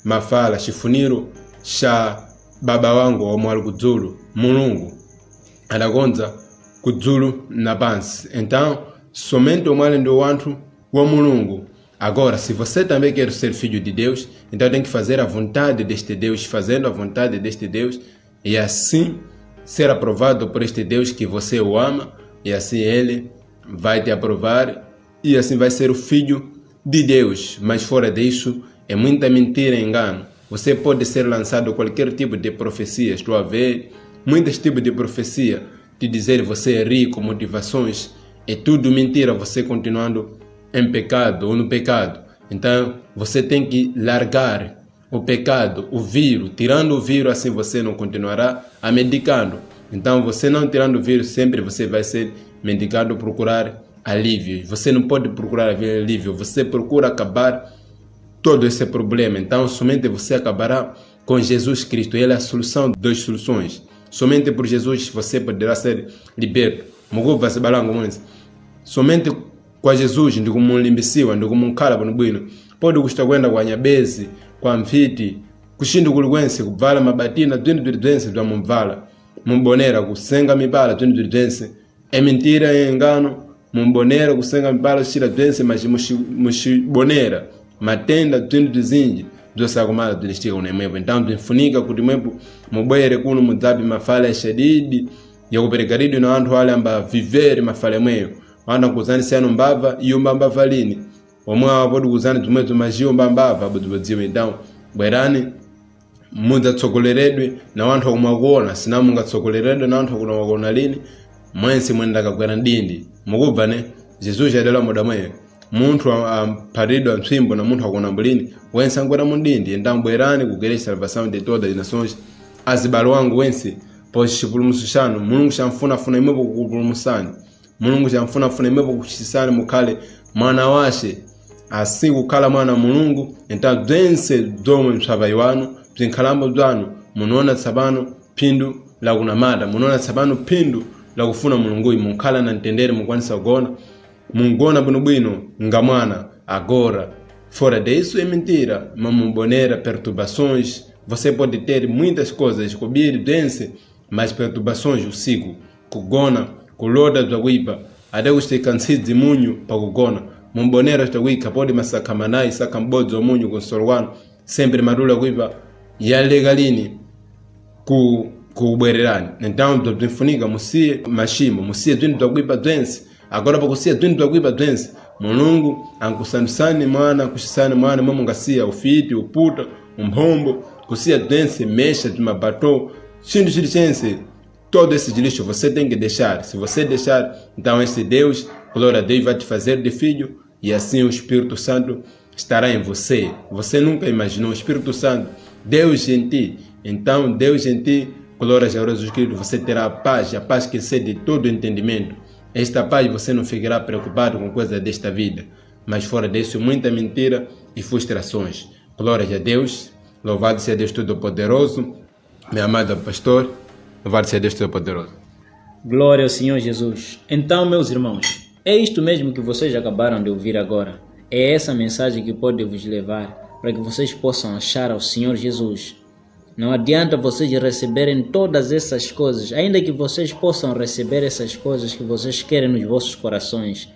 C: mafala shifuniro sha baba wangu omwali kudzulu mulungu adakonza kudzulu na pansi. Então somente omwali ndo wanthu wa mulungu. Agora, se você também quer ser filho de Deus, então tem que fazer a vontade deste Deus, fazendo a vontade deste Deus, e assim ser aprovado por este Deus que você o ama, e assim ele vai te aprovar, e assim vai ser o filho de Deus. Mas fora disso, é muita mentira e engano. Você pode ser lançado qualquer tipo de profecia, estou a ver muitos tipos de profecia, de dizer você é rico, motivações, é tudo mentira, você continuando em pecado ou no pecado. Então você tem que largar o pecado, o vírus. Tirando o vírus, assim você não continuará a medicando. Então você não tirando o vírus, sempre você vai ser medicado, procurar alívio. Você não pode procurar alívio, você procura acabar todo esse problema. Então somente você acabará com Jesus Cristo. Ele é a solução das soluções. Somente por Jesus você poderá ser liberto. Somente kwa Jesus ndi kumulimbisiwa ndi kumunkhala pano bwino pode kusta kwenda kwa nyabezi kwa mfiti kushindu kulikwense kuvala mabatina bzinthu bzentse bza mumvala mumbonera kusenga mipala bzinthu bzentse mentira engano mumbonera kusenga mipala kuchita bzentse mas muxibonera matenda bzinthu bzinji bzosakumala bzilichitika kunemwepo. Então bzinfunika kuti mwepo mubwere kuno mudzabe mafala yashadidi yakuperekaridu na anthu ale amba vivere mafala mweyo wanda kuzani siyano mbava iyo mbava lini omwe wapodi kuzani zimwezo majiyo mbava budziwe. Então bwerani mudzatsogoleredwe na wanthu akumwakuona sina mungatsogoleredwe na wanthu akumwakuona lini mwense mwenda kakwera ndindi mukubva ne Jesus adala moda mweyo munthu ampharidwa mtsimbo na munthu akuona mbulini wense angwera mundindi. Então bwerani kugeresha salvação de todas as nações azibalo wangu wense pois chipulumuso chanu mulungu chamfunafuna imwepo kukupulumusani mulungu chamfunafuna imwepo kuchisani mukhale mwana washe asi kukhala mwana mulungu. Então bzense bzomwe msavayi wanu bzinkhalambo bzanu munoona tsapano phindu lakunamata munoona tsapano phindu logo funa mulungu munkhala na entender mukwanisa kugona mungona bwinobwino ngamwana agora. Fora disso é mentira, mamumbonera perturbações. Você pode ter muitas coisas, cobrir doença, mas perturbações usiku kugona kuloda bzakuipa até você cansado de munho para kugona mumbonera bzakuika pode masakamanai saka mbodzi omunyu com sorwano sempre marula kuipa yalegalini kubwererani. Então bzafunika musie mashimo musie twindu bzakuipa doença. Agora para kusia twindu bzakuipa doença mulungu ankusandusani mwana kushisani mwana mamungasia ufiti uputa umhombo kusia doença mexa de mabatou chindu chilicense. Todo esse lixo você tem que deixar. Se você deixar, então esse Deus, glória a Deus, vai te fazer de filho e assim o Espírito Santo estará em você. Você nunca imaginou o Espírito Santo, Deus em ti. Então Deus em ti, glória a Jesus Cristo, você terá a paz que excede todo entendimento. Esta paz você não ficará preocupado com coisas desta vida, mas fora disso muita mentira e frustrações. Glória a Deus, louvado seja Deus Todo-Poderoso, meu amado pastor. Louvado seja Deus Todo-Poderoso.
D: Glória ao Senhor Jesus. Então, meus irmãos, é isto mesmo que vocês acabaram de ouvir agora. É essa mensagem que pode vos levar para que vocês possam achar ao Senhor Jesus. Não adianta vocês receberem todas essas coisas, ainda que vocês possam receber essas coisas que vocês querem nos vossos corações.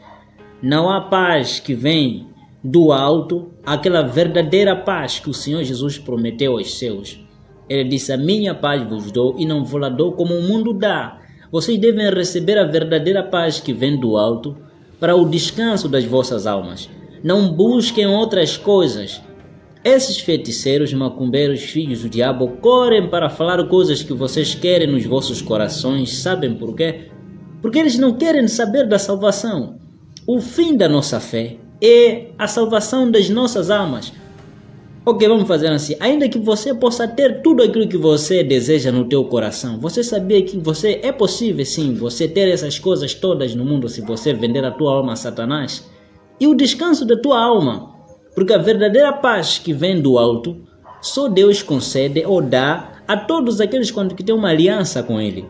D: Não há paz que vem do alto, aquela verdadeira paz que o Senhor Jesus prometeu aos seus. Ele disse, a minha paz vos dou e não vos la dou como o mundo dá. Vocês devem receber a verdadeira paz que vem do alto para o descanso das vossas almas. Não busquem outras coisas. Esses feiticeiros, macumbeiros, filhos do diabo, correm para falar coisas que vocês querem nos vossos corações. Sabem por quê? Porque eles não querem saber da salvação. O fim da nossa fé é a salvação das nossas almas. Ok, vamos fazer assim. Ainda que você possa ter tudo aquilo que você deseja no teu coração, você sabia que é possível sim, você ter essas coisas todas no mundo se você vender a tua alma a Satanás? E o descanso da tua alma, porque a verdadeira paz que vem do alto, só Deus concede ou dá a todos aqueles que têm uma aliança com Ele.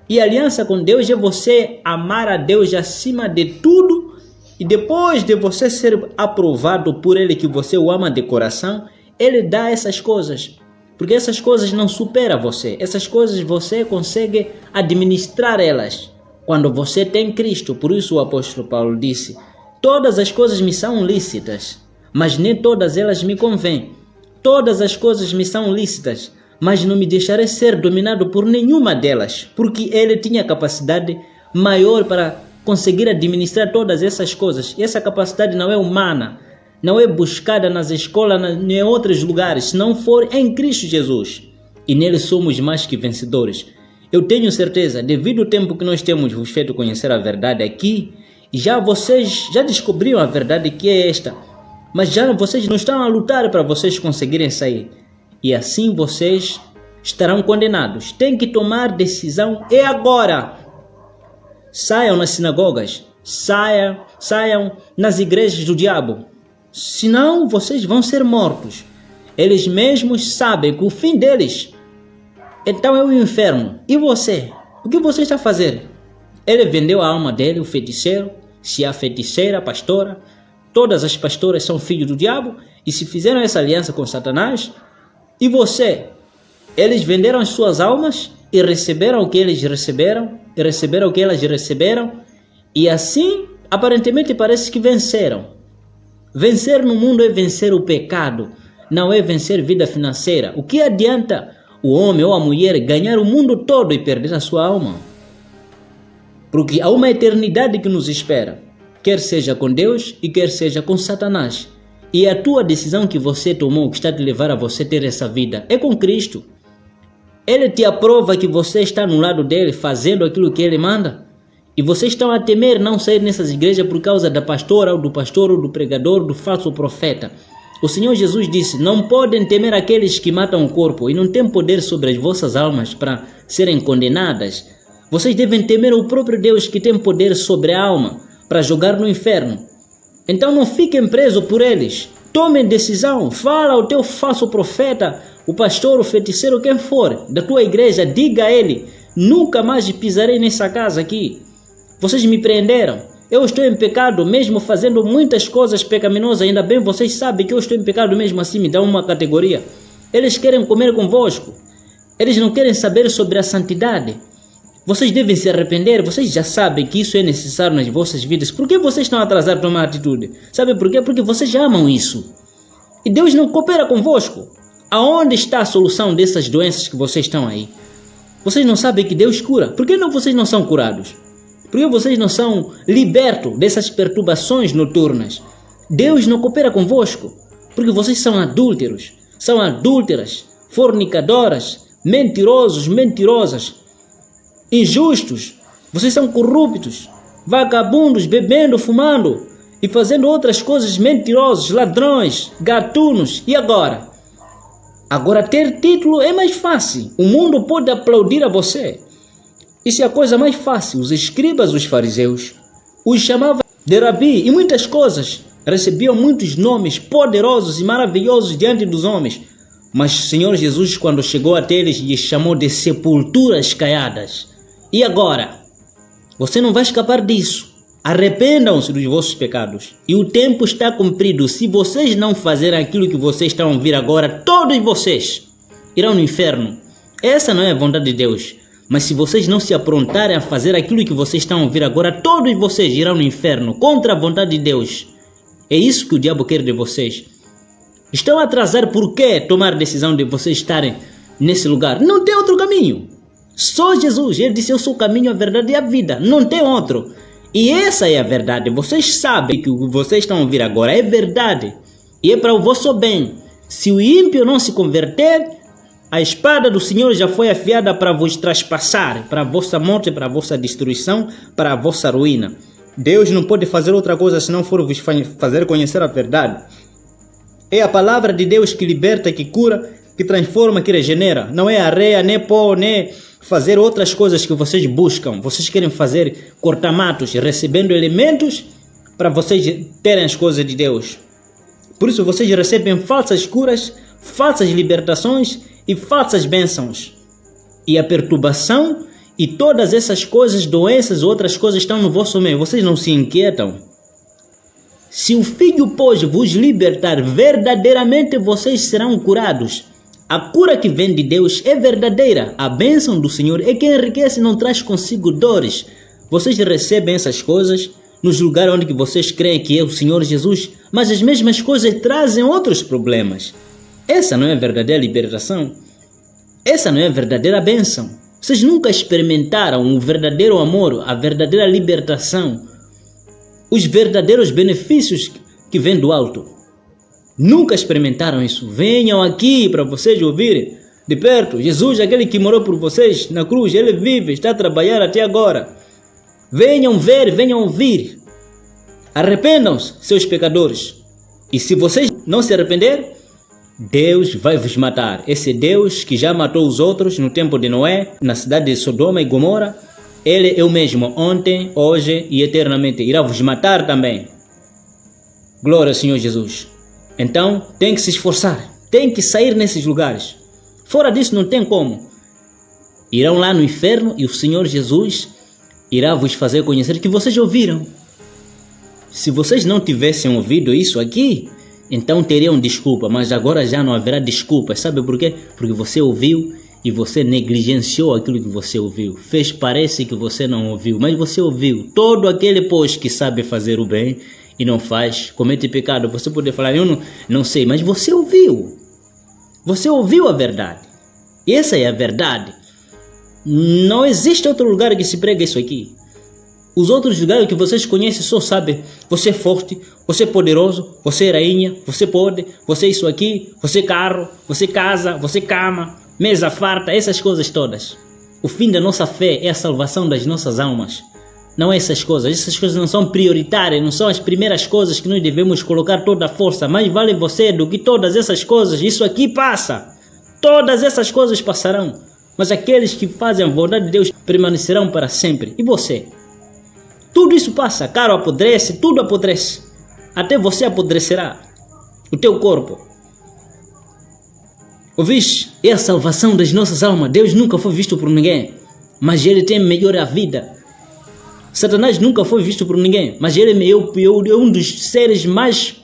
D: E a aliança com Deus é você amar a Deus acima de tudo. E depois de você ser aprovado por Ele, que você o ama de coração, Ele dá essas coisas. Porque essas coisas não superam você. Essas coisas você consegue administrar elas quando você tem Cristo. Por isso o apóstolo Paulo disse, todas as coisas me são lícitas, mas nem todas elas me convêm. Todas as coisas me são lícitas, mas não me deixarei ser dominado por nenhuma delas. Porque Ele tinha capacidade maior para conseguir administrar todas essas coisas. E essa capacidade não é humana, não é buscada nas escolas, nem em outros lugares, se não for em Cristo Jesus. E nele somos mais que vencedores. Eu tenho certeza, devido ao tempo que nós temos vos feito conhecer a verdade aqui, vocês já descobriram a verdade que é esta, mas vocês não estão a lutar para vocês conseguirem sair. E assim vocês estarão condenados. Tem que tomar decisão, é agora. Saiam nas sinagogas, saiam nas igrejas do diabo, senão vocês vão ser mortos. Eles mesmos sabem que o fim deles, então é o inferno. E você? O que você está a fazer? Ele vendeu a alma dele, o feiticeiro, se a feiticeira, a pastora, todas as pastoras são filhos do diabo, e se fizeram essa aliança com Satanás, e você? Eles venderam as suas almas e receberam o que eles receberam, e receberam o que elas receberam, e assim, aparentemente parece que venceram. Vencer no mundo é vencer o pecado, não é vencer vida financeira. O que adianta o homem ou a mulher ganhar o mundo todo e perder a sua alma? Porque há uma eternidade que nos espera, quer seja com Deus e quer seja com Satanás. E a tua decisão que você tomou, que está a te levar a você ter essa vida, é com Cristo. Ele te aprova que você está no lado dele, fazendo aquilo que ele manda. E vocês estão a temer não sair nessas igrejas por causa da pastora, ou do pastor, ou do pregador, do falso profeta. O Senhor Jesus disse, não podem temer aqueles que matam o corpo e não têm poder sobre as vossas almas para serem condenadas. Vocês devem temer o próprio Deus que tem poder sobre a alma para jogar no inferno. Então não fiquem presos por eles. Tomem decisão, fala ao teu falso profeta, o pastor, o feiticeiro, quem for, da tua igreja, diga a ele, Nunca mais pisarei nessa casa aqui. Vocês me prenderam. Eu estou em pecado mesmo fazendo muitas coisas pecaminosas. Ainda bem vocês sabem que eu estou em pecado mesmo assim. Me dão uma categoria. Eles querem comer convosco. Eles não querem saber sobre a santidade. Vocês devem se arrepender. Vocês já sabem que isso é necessário nas vossas vidas. Por que vocês estão atrasados a tomar atitude? Sabe por quê? Porque vocês já amam isso. E Deus não coopera convosco. Aonde está a solução dessas doenças que vocês estão aí? Vocês não sabem que Deus cura. Por que vocês não são curados? Por que vocês não são libertos dessas perturbações noturnas? Deus não coopera convosco. Porque vocês são adúlteros. São adúlteras, fornicadoras, mentirosos, mentirosas, injustos. Vocês são corruptos, vagabundos, bebendo, fumando e fazendo outras coisas, mentirosos, ladrões, gatunos. E agora? Agora ter título é mais fácil. O mundo pode aplaudir a você. Isso é a coisa mais fácil. Os escribas, os fariseus, os chamavam de rabi e muitas coisas. Recebiam muitos nomes poderosos e maravilhosos diante dos homens. Mas o Senhor Jesus, quando chegou até eles, lhes chamou de sepulturas caiadas. E agora? Você não vai escapar disso. Arrependam-se dos vossos pecados. E o tempo está cumprido. Se vocês não fizerem aquilo que vocês estão a ouvir agora, todos vocês irão no inferno. Essa não é a vontade de Deus. Mas se vocês não se aprontarem a fazer aquilo que vocês estão a ouvir agora, todos vocês irão no inferno, contra a vontade de Deus. É isso que o diabo quer de vocês. Estão atrasados por que tomar a decisão de vocês estarem nesse lugar? Não tem outro caminho. Só Jesus. Ele disse, eu sou o caminho, a verdade e a vida. Não tem outro. E essa é a verdade. Vocês sabem que o que vocês estão a ouvir agora é verdade. E é para o vosso bem. Se o ímpio não se converter, a espada do Senhor já foi afiada para vos traspassar, para a vossa morte, para a vossa destruição, para a vossa ruína. Deus não pode fazer outra coisa se não for vos fazer conhecer a verdade. É a palavra de Deus que liberta, que cura, que transforma, que regenera. Não é areia, nem pó, nem fazer outras coisas que vocês buscam. Vocês querem fazer cortar matos, recebendo elementos para vocês terem as coisas de Deus. Por isso vocês recebem falsas curas, falsas libertações e falsas bênçãos. E a perturbação e todas essas coisas, doenças, outras coisas estão no vosso meio. Vocês não se inquietam. Se o Filho pode vos libertar, verdadeiramente vocês serão curados. A cura que vem de Deus é verdadeira. A bênção do Senhor é que enriquece e não traz consigo dores. Vocês recebem essas coisas nos lugares onde vocês creem que é o Senhor Jesus, mas as mesmas coisas trazem outros problemas. Essa não é a verdadeira libertação. Essa não é a verdadeira bênção. Vocês nunca experimentaram o verdadeiro amor, a verdadeira libertação, os verdadeiros benefícios que vêm do alto. Nunca experimentaram isso. Venham aqui para vocês ouvirem de perto. Jesus, aquele que morou por vocês na cruz, ele vive, está a trabalhar até agora. Venham ver, venham ouvir. Arrependam-se, seus pecadores. E se vocês não se arrepender, Deus vai vos matar. Esse Deus que já matou os outros no tempo de Noé, na cidade de Sodoma e Gomorra, Ele é o mesmo ontem, hoje e eternamente. Irá vos matar também. Glória ao Senhor Jesus. Então, tem que se esforçar. Tem que sair nesses lugares. Fora disso, não tem como. Irão lá no inferno e o Senhor Jesus irá vos fazer conhecer que vocês ouviram. Se vocês não tivessem ouvido isso aqui, então teriam desculpa, mas agora já não haverá desculpa. Sabe por quê? Porque você ouviu e você negligenciou aquilo que você ouviu. Fez parece que você não ouviu, mas você ouviu. Todo aquele, pois, que sabe fazer o bem e não faz, comete pecado. Você pode falar, eu não sei, mas você ouviu. Você ouviu a verdade. Essa é a verdade. Não existe outro lugar que se prega isso aqui. Os outros lugares que vocês conhecem só sabem, você é forte, você é poderoso, você é rainha, você pode, você é isso aqui, você é carro, você casa, você cama, mesa farta, essas coisas todas. O fim da nossa fé é a salvação das nossas almas. Não é essas coisas não são prioritárias, não são as primeiras coisas que nós devemos colocar toda a força. Mais vale você do que todas essas coisas, isso aqui passa. Todas essas coisas passarão, mas aqueles que fazem a vontade de Deus permanecerão para sempre. E você? Tudo isso passa, caro apodrece, tudo apodrece. Até você apodrecerá, o teu corpo. Ouviste? É a salvação das nossas almas. Deus nunca foi visto por ninguém. mas ele tem melhor a vida. Satanás nunca foi visto por ninguém, mas ele é um dos seres mais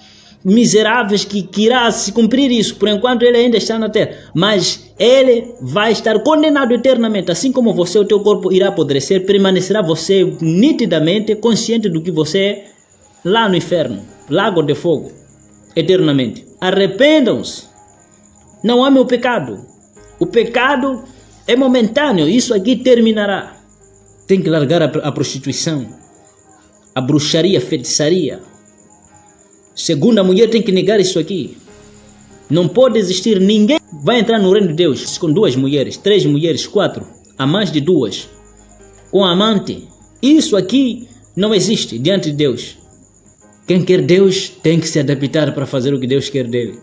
D: miseráveis que irá se cumprir isso. Por enquanto ele ainda está na terra, mas ele vai estar condenado eternamente. Assim como você, o teu corpo irá apodrecer, permanecerá você nitidamente consciente do que você é lá no inferno, lago de fogo, eternamente. Arrependam-se, não amem o pecado. O pecado é momentâneo, isso aqui terminará. Tem que largar a prostituição, a bruxaria, a feitiçaria. Segunda mulher tem que negar isso aqui. Não pode existir ninguém vai entrar no reino de Deus com 2 mulheres, 3 mulheres, 4, a mais de 2, com amante. Isso aqui não existe diante de Deus. Quem quer Deus tem que se adaptar para fazer o que Deus quer dele.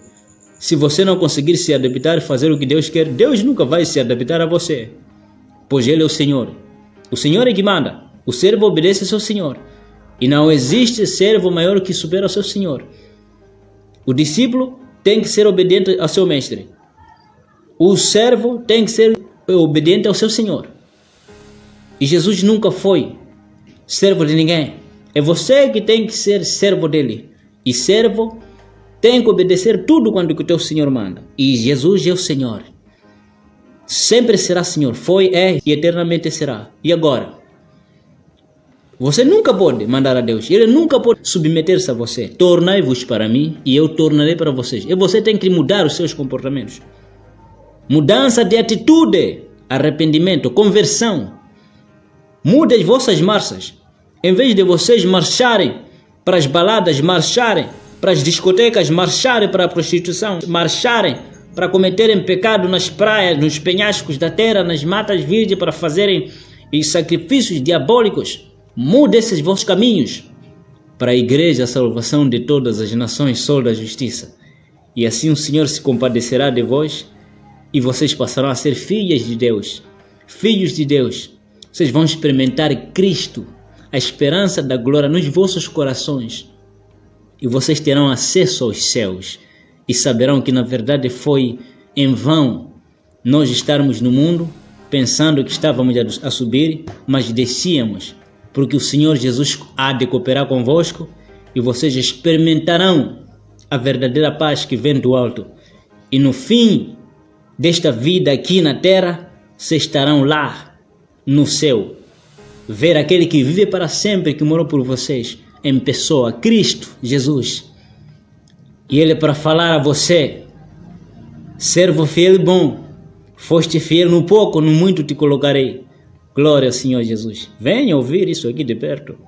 D: Se você não conseguir se adaptar e fazer o que Deus quer, Deus nunca vai se adaptar a você, pois Ele é o Senhor. O Senhor é que manda. O servo obedece ao seu Senhor. E não existe servo maior que supera o seu Senhor. O discípulo tem que ser obediente ao seu mestre. O servo tem que ser obediente ao seu Senhor. E Jesus nunca foi servo de ninguém. É você que tem que ser servo dele. E servo tem que obedecer tudo quanto que o teu Senhor manda. E Jesus é o Senhor. Sempre será Senhor. Foi, é e eternamente será. E agora? Você nunca pode mandar a Deus. Ele nunca pode submeter-se a você. Tornai-vos para mim e eu tornarei para vocês. E você tem que mudar os seus comportamentos. Mudança de atitude, arrependimento, conversão. Mude as vossas marchas. Em vez de vocês marcharem para as baladas, marcharem para as discotecas, marcharem para a prostituição, marcharem para cometerem pecado nas praias, nos penhascos da terra, nas matas virgens, para fazerem sacrifícios diabólicos. Mude esses vossos caminhos para a igreja, a salvação de todas as nações, sol da justiça. E assim o Senhor se compadecerá de vós e vocês passarão a ser filhas de Deus, filhos de Deus. Vocês vão experimentar Cristo, a esperança da glória nos vossos corações. E vocês terão acesso aos céus e saberão que na verdade foi em vão nós estarmos no mundo pensando que estávamos a subir, mas descíamos. Porque o Senhor Jesus há de cooperar convosco e vocês experimentarão a verdadeira paz que vem do alto. E no fim desta vida aqui na terra, vocês estarão lá no céu. Ver aquele que vive para sempre, que morou por vocês, em pessoa, Cristo Jesus. E Ele para falar a você: servo fiel e bom, foste fiel no pouco, no muito te colocarei. Glória ao Senhor Jesus. Venha ouvir isso aqui de perto.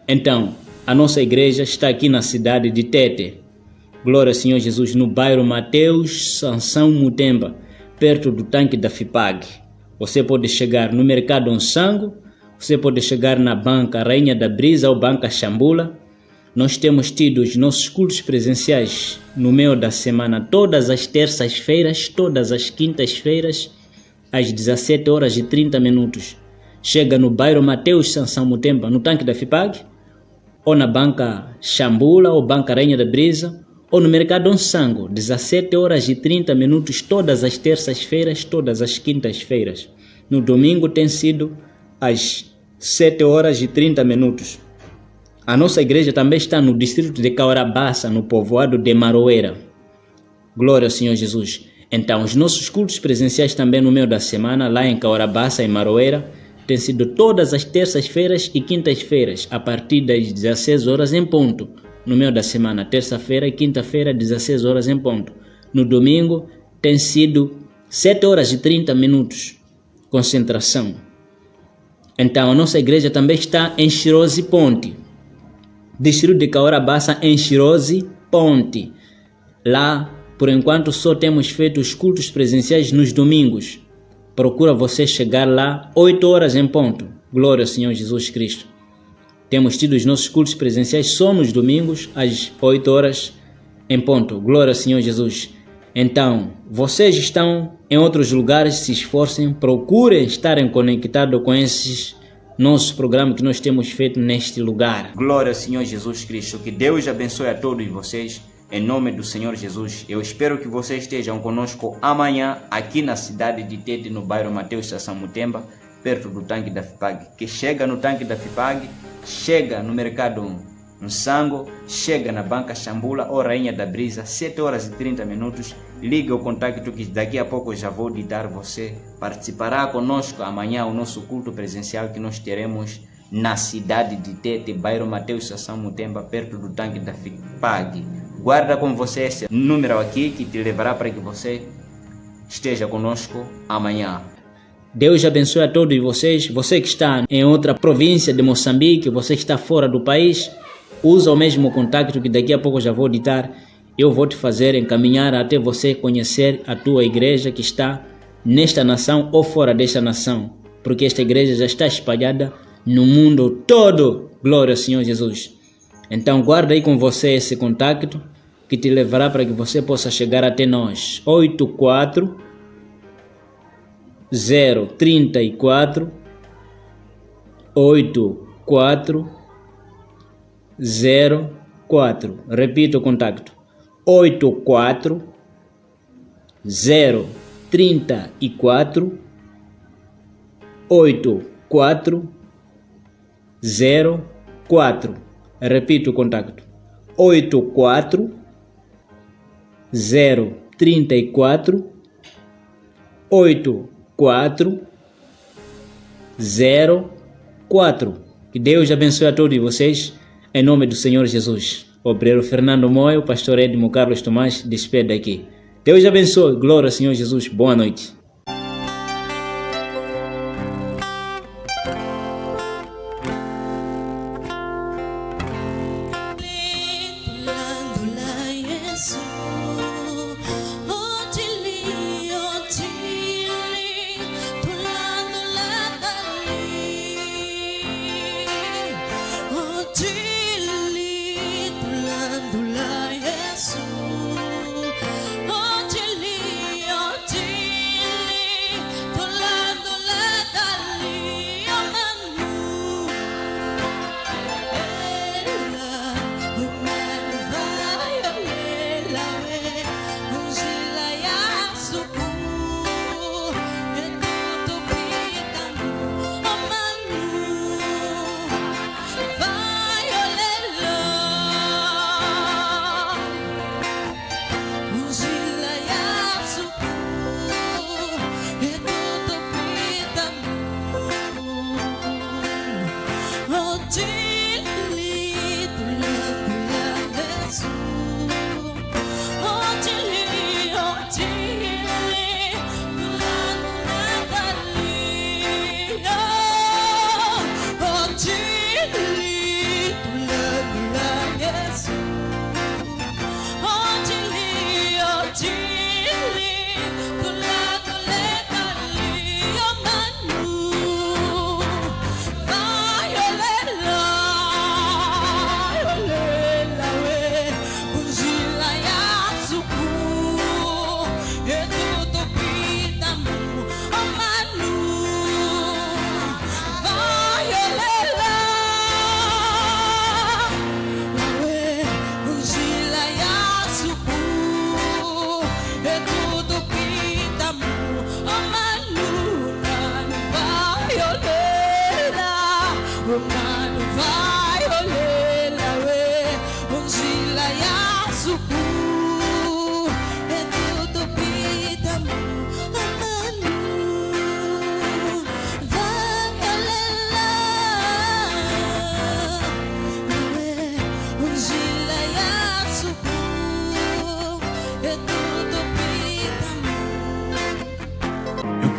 D: Então, a nossa igreja está aqui na cidade de Tete. Glória ao Senhor Jesus, no bairro Mateus Sansão Mutemba, perto do tanque da FIPAG. Você pode chegar no Mercado Onsango, você pode chegar na Banca Rainha da Brisa ou Banca Xambula. Nós temos tido os nossos cultos presenciais no meio da semana, todas as terças-feiras, todas as quintas-feiras, às 17h30. Chega no bairro Mateus Sansão Mutemba, no tanque da FIPAG, ou na Banca Xambula ou Banca Rainha da Brisa, ou no Mercado Onsango, 17h30, todas as terças-feiras, todas as quintas-feiras. No domingo tem sido às 7h30. A nossa igreja também está no distrito de Caurabaça, no povoado de Maroeira. Glória ao Senhor Jesus. Então, os nossos cultos presenciais também no meio da semana, lá em Caurabaça e Maroeira, tem sido todas as terças-feiras e quintas-feiras, a partir das 16h em ponto. No meio da semana, terça-feira e quinta-feira, 16h em ponto. No domingo, tem sido 7h30, concentração. Então, a nossa igreja também está em Chirose Ponte, distrito de Caurabaça, em Chirose Ponte. Lá, por enquanto, só temos feito os cultos presenciais nos domingos. Procura você chegar lá 8h em ponto. Glória ao Senhor Jesus Cristo. Temos tido os nossos cultos presenciais só nos domingos, às 8h em ponto. Glória ao Senhor Jesus. Então, vocês estão em outros lugares, se esforcem, procurem estarem conectados com esses nossos programas que nós temos feito neste lugar. Glória ao Senhor Jesus Cristo. Que Deus abençoe a todos vocês. Em nome do Senhor Jesus, eu espero que vocês estejam conosco amanhã aqui na cidade de Tete, no bairro Mateus Sansão Mutemba, perto do tanque da FIPAG, que chega no tanque da FIPAG, chega no mercado Nsango, chega na banca Chambula ou Rainha da Brisa, 7 horas e 30 minutos, liga o contacto que daqui a pouco eu já vou ditar você. Participará conosco amanhã o nosso culto presencial que nós teremos na cidade de Tete, bairro Mateus Sassão Mutemba, perto do tanque da FIPAG. Guarda com você esse número aqui que te levará para que você esteja conosco amanhã. Deus abençoe a todos vocês. Você que está em outra província de Moçambique, você que está fora do país, usa o mesmo contato que daqui a pouco já vou ditar. Eu vou te fazer encaminhar até você conhecer a tua igreja que está nesta nação ou fora desta nação, porque esta igreja já está espalhada no mundo todo. Glória ao Senhor Jesus. Então guarda aí com você esse contato que te levará para que você possa chegar até nós. 84 034 84 04. Repito o contato: 84 034 84 04. Repito o contato: 84 034 84 04. Que Deus abençoe a todos vocês, em nome do Senhor Jesus. Obreiro Fernando Moio, pastor Edmo Carlos Tomás, despede aqui. Deus abençoe, glória ao Senhor Jesus, boa noite.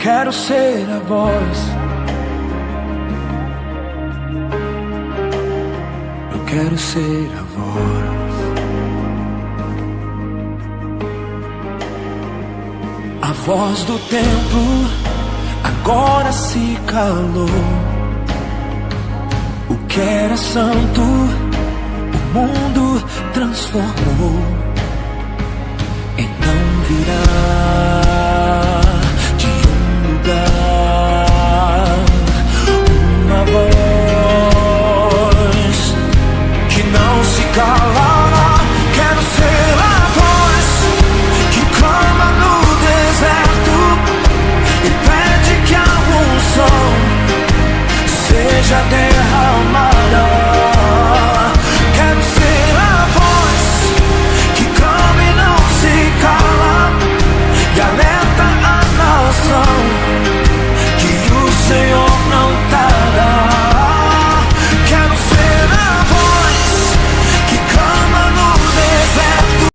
Q: Quero ser a voz, eu quero ser a voz, a voz do tempo agora se calou. O que era santo, o mundo transformou.